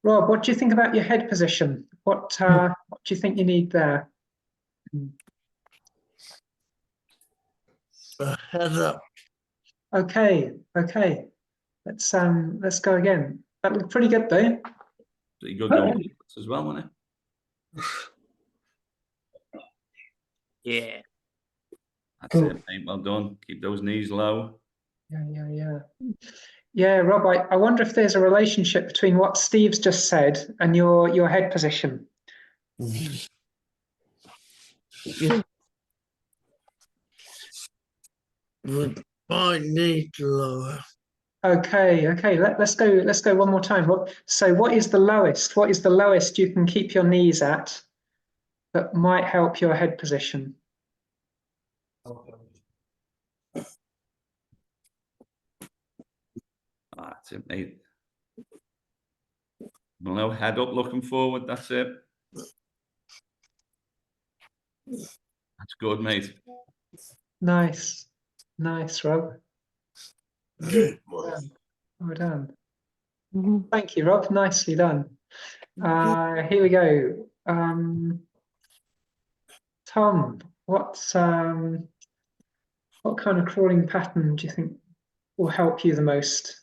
Rob, what do you think about your head position? What do you think you need there? Head up. Okay. Let's go again. That looked pretty good though. Pretty good going as well, wasn't it? Yeah. That's it, mate. Well done. Keep those knees low. Yeah, Rob, I wonder if there's a relationship between what Steve's just said and your head position. With my knees lower. Okay. Let's go one more time, Rob. So what is the lowest? What is the lowest you can keep your knees at that might help your head position? That's it, mate. Below, head up, looking forward. That's it. That's good, mate. Nice, Rob. Well done. Thank you, Rob. Nicely done. Here we go. Tom, what kind of crawling pattern do you think will help you the most?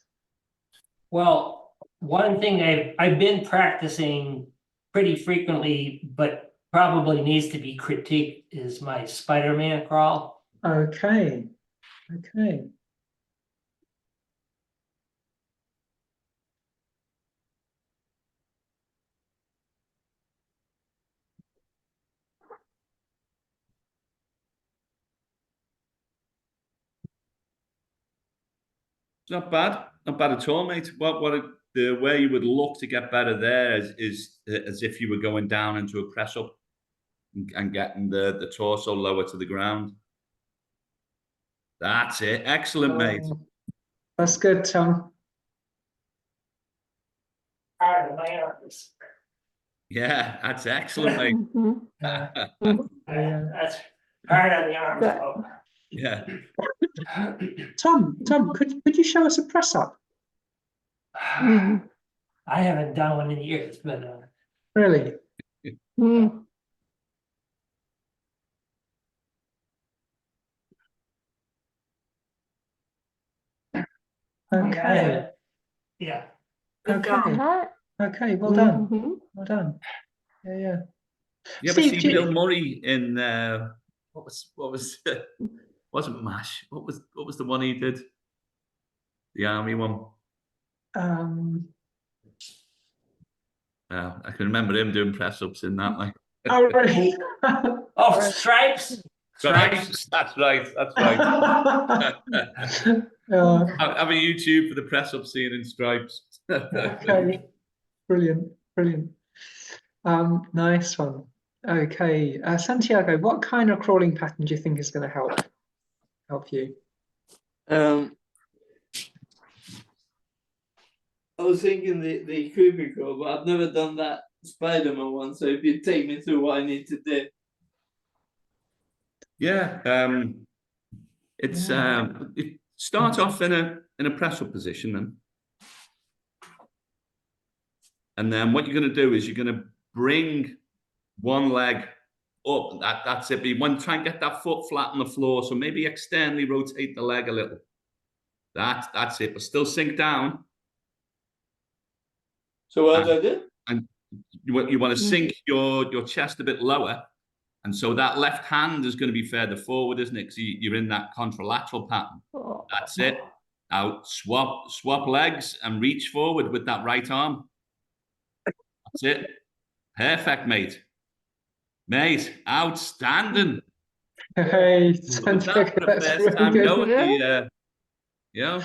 Well, one thing I've been practicing pretty frequently, but probably needs to be critiqued, is my Spider-Man crawl. Okay. Not bad at all, mate. The way you would look to get better there is as if you were going down into a press up and getting the torso lower to the ground. That's it. Excellent, mate. That's good, Tom. Hard on my arms. Yeah, that's excellent, mate. That's hard on the arms. Though. Yeah. Tom, could you show us a press up? I haven't done one in years, but Really? Okay. Yeah. Okay. Well done. Well done. Yeah. You ever see Bill Murray in what was wasn't MASH? What was the one he did? The army one. I can remember him doing press ups in that, like. Oh, really? Stripes. Stripes. That's right. Have a YouTube for the press up scene in Stripes. Okay. Brilliant. Nice one. Okay, Santiago, what kind of crawling pattern do you think is going to help you? I was thinking the creepy crawl, but I've never done that Spider-Man one. So if you take me through what I need to do. Yeah, it's it start off in in a press up position then. And then what you're going to do is you're going to bring one leg up. That's it. But you want to try and get that foot flat on the floor. So maybe externally rotate the leg a little. That's it. But still sink down. So what do I do? And you want to sink your chest a bit lower. And so that left hand is going to be further forward, isn't it? Because you're in that contralateral pattern. That's it. Now swap legs and reach forward with that right arm. That's it. Perfect, mate. Mate, outstanding. Hey, That's the first time knowing yeah.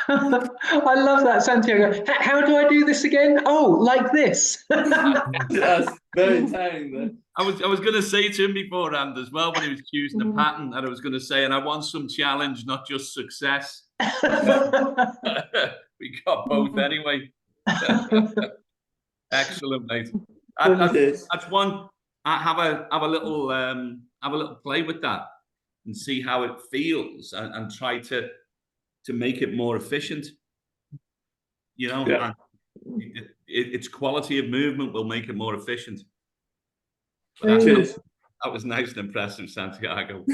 I love that, Santiago. How do I do this again? Oh, like this. That's very timing there. I was going to say to him beforehand as well when he was choosing the pattern, and I was going to say, and I want some challenge, not just success. We got both anyway. Excellent, mate. That's one. Have a little play with that and see how it feels, and try to make it more efficient. You know, and its quality of movement will make it more efficient. But that was nice and impressive, Santiago.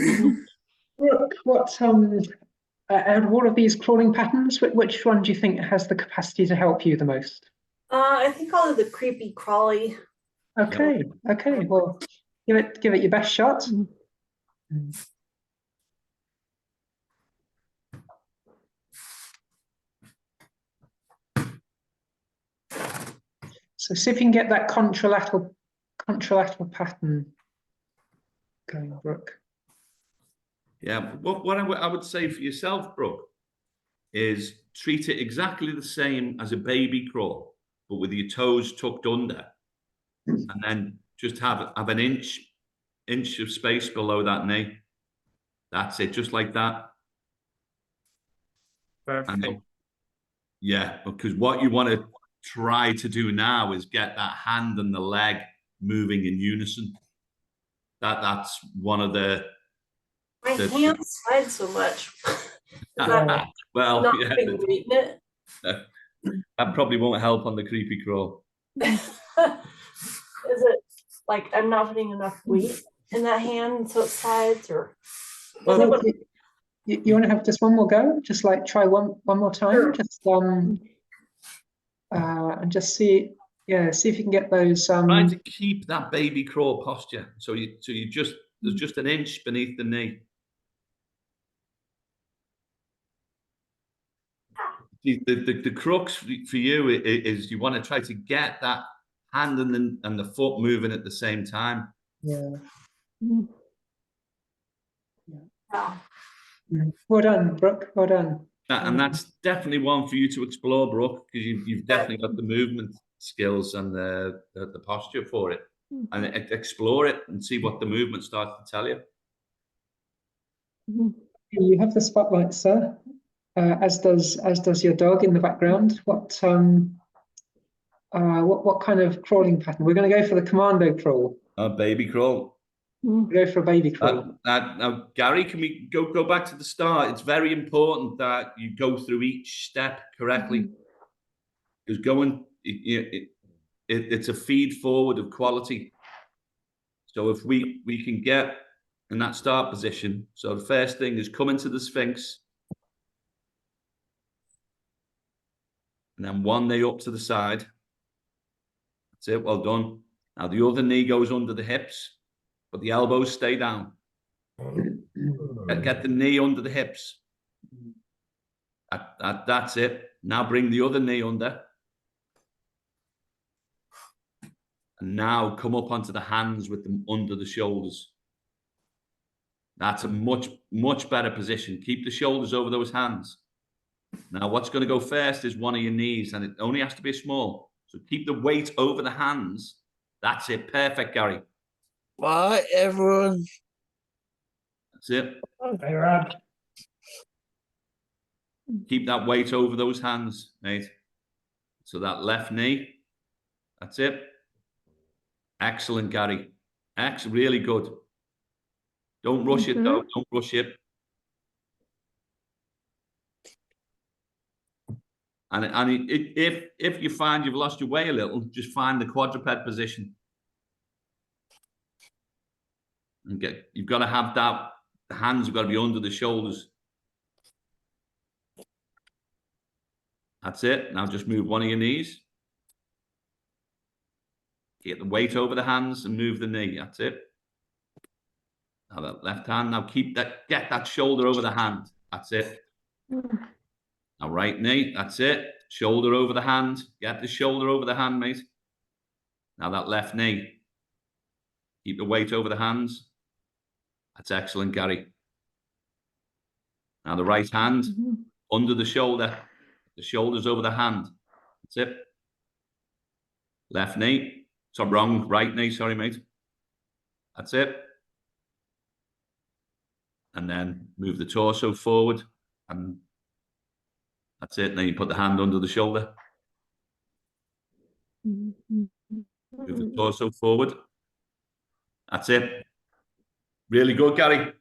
Brooke, what out of all of these crawling patterns, which one do you think has the capacity to help you the most? I think I'll do the creepy crawly. Okay, well, give it your best shot. So see if you can get that contralateral pattern going, Brooke. Yeah, what I would say for yourself, Brooke, is treat it exactly the same as a baby crawl, but with your toes tucked under, and then just have an inch of space below that knee. That's it, just like that. Perfect. And then, yeah, because what you want to try to do now is get that hand and the leg moving in unison. That's one of the. My hands slide so much. Well, not yeah, big weight in it. that probably won't help on the creepy crawl. Is it like I'm not putting enough weight in that hand so it slides, or? Well, you want to have just one more go? Just like try one more time. Sure. Just and just see if you can get those. Try to keep that baby crawl posture. So you there's just an inch beneath the knee. The crux for you is you want to try to get that hand and the foot moving at the same time. Yeah. Well done, Brooke. Well done. And that's definitely one for you to explore, Brooke, because you've definitely got the movement skills and the posture for it. And explore it and see what the movement starts to tell you. You have the spotlight, sir. As does your dog in the background. What kind of crawling pattern? We're going to go for the commando crawl. Baby crawl. Go for a baby crawl. Now, Gary, can we go back to the start? It's very important that you go through each step correctly. Because it's a feed forward of quality. So if we can get in that start position, so the first thing is come into the Sphinx. And then one knee up to the side. That's it, well done. Now the other knee goes under the hips, but the elbows stay down. Get the knee under the hips. That's it. Now bring the other knee under. And now come up onto the hands with them under the shoulders. That's a much, much better position. Keep the shoulders over those hands. Now, what's going to go first is one of your knees, and it only has to be small. So keep the weight over the hands. That's it. Perfect, Gary. Bye, everyone. That's it. Okay, Rob. Keep that weight over those hands, mate. So that left knee. That's it. Excellent, Gary. Excellent. Really good. Don't rush it, though. Don't rush it. if you find you've lost your way a little, just find the quadruped position. And you've got to have that, the hands have got to be under the shoulders. That's it. Now just move one of your knees. Get the weight over the hands and move the knee. That's it. Now that left hand, now get that shoulder over the hand. That's it. Now right knee, that's it. Shoulder over the hand. Get the shoulder over the hand, mate. Now that left knee. Keep the weight over the hands. That's excellent, Gary. Now the right hand under the shoulder. The shoulders over the hand. That's it. Left knee. So wrong. Right knee. Sorry, mate. That's it. And then move the torso forward. And that's it. And then you put the hand under the shoulder. Move the torso forward. That's it. Really good, Gary.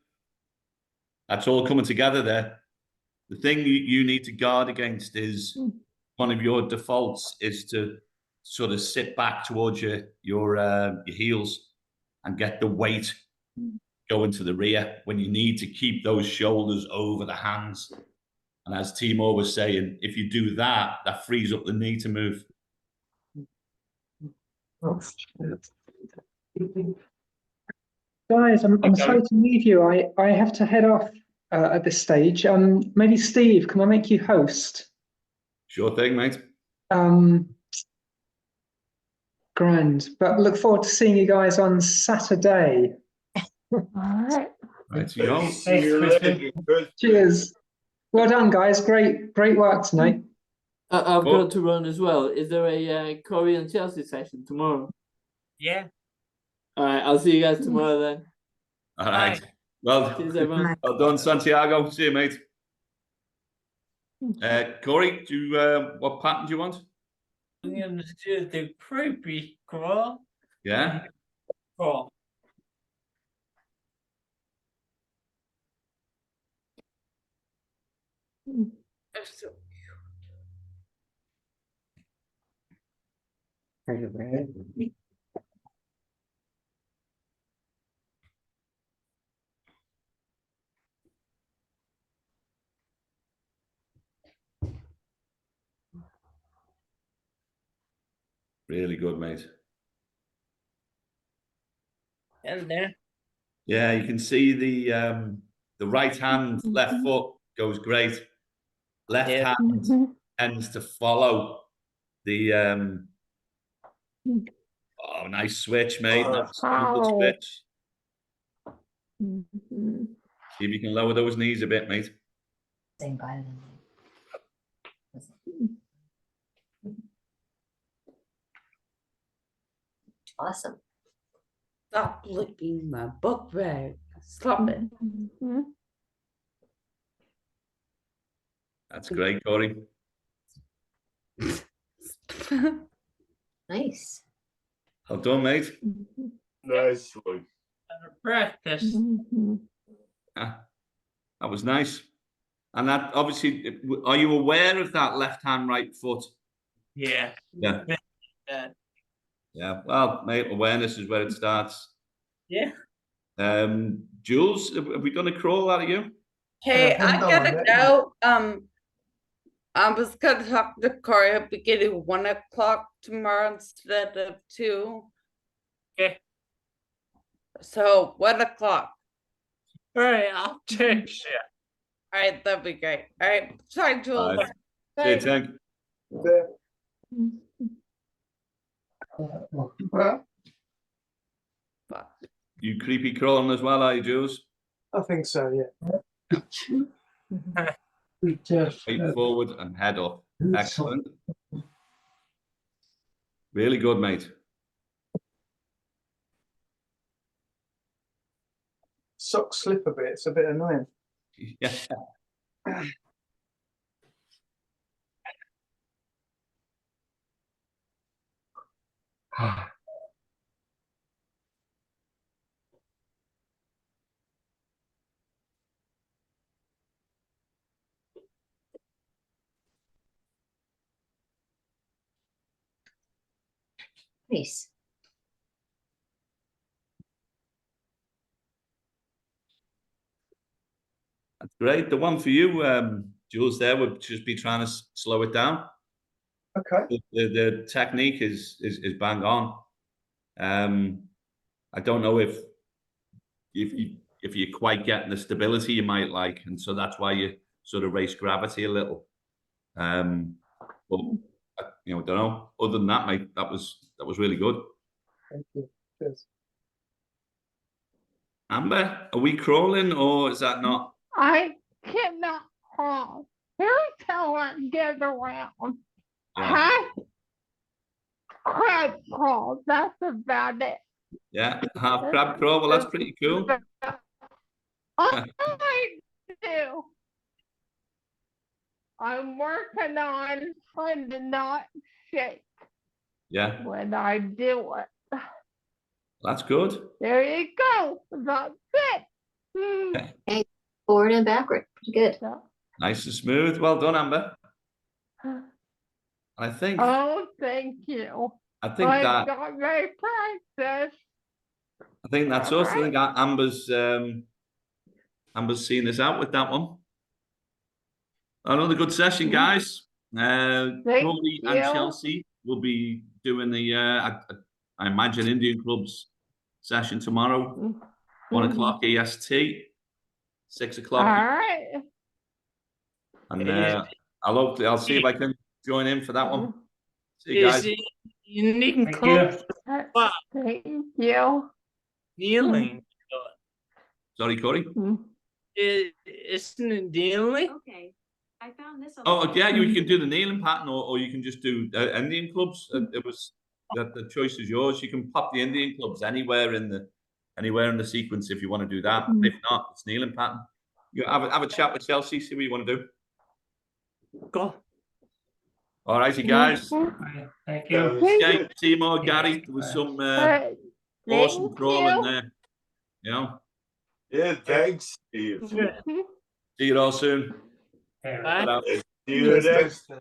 That's all coming together there. The thing you need to guard against is one of your defaults is to sort of sit back towards your heels and get the weight going to the rear when you need to keep those shoulders over the hands. And as Timur was saying, if you do that, that frees up the knee to move. Guys, I'm sorry to leave you. I have to head off at this stage. Maybe Steve, can I make you host? Sure thing, mate. Grand. But look forward to seeing you guys on Saturday. All right. Right, so you know. Thanks, cheers. Well done, guys. Great work tonight. I've got to run as well. Is there a Corey and Chelsea session tomorrow? Yeah. All right, I'll see you guys tomorrow then. All right. Well, cheers, everyone. Well done, Santiago. See you, mate. Corey, what pattern do you want? I'm going to do the creepy crawl. Yeah. Crawl. That's so Are you ready? Really good, mate. And there. Yeah, you can see the right hand, left foot goes great. Left hand tends to follow the oh, nice switch, mate. Nice switch. See if you can lower those knees a bit, mate. Same guy. Awesome. Stop licking my book bag. Stop it. That's great, Corey. Nice. Well done, mate. Nice one. Practice. That was nice. And that obviously, are you aware of that left hand, right foot? Yeah. Yeah. Yeah. Well, mate, awareness is where it starts. Yeah. Jules, have we done a crawl out of you? Hey, I gotta go. I was gonna talk to Corey at the beginning of 1 o'clock tomorrow instead of 2. Okay. So 1 o'clock. All right, I'll text you. All right, that'd be great. All right, sorry, Jules. See you, Tank. You creepy crawling as well, are you, Jules? I think so, yeah. Feet forward and head up. Excellent. Really good, mate. Socks slip a bit, it's a bit annoying. Yeah. Nice. That's great. The one for you, Jules, there would just be trying to slow it down. Okay. The technique is bang on. I don't know if you're quite getting the stability you might like, and so that's why you sort of raise gravity a little. But I don't know. Other than that, mate, that was really good. Thank you. Cheers. Amber, are we crawling or is that not? I cannot crawl. Here's how I get around. Yeah. Half crab crawl. That's about it. Yeah, half crab crawl. Well, that's pretty cool. I do. I'm working on trying to not shake Yeah, when I do it. that's good. There you go. That's it. Hey, forward and backward. Pretty good. Nice and smooth. Well done, Amber. I think. Oh, thank you. I think I've that. got my practice. I think that's us. I think Amber's seen us out with that one. Another good session, guys. Rory and Chelsea will be doing the I imagine Indian Club's session tomorrow, 1 o'clock EST, 6 o'clock. All right. And I'll see if I can join in for that one. See you guys. Indian Club. Thank you. Kneeling. Sorry, Corey. Isn't it kneeling? Okay. I found this. Oh yeah, you can do the kneeling pattern, or you can just do Indian clubs. It was the choice is yours. You can pop the Indian clubs anywhere in the sequence if you want to do that. If not, it's kneeling pattern. You have a chat with Chelsea, see what you want to do. Go. All righty, guys. Thank you. Okay, Timur, Gary, there was some awesome crawling there. You know. Yeah, thanks, Steve. See you all soon. Bye. See you next time.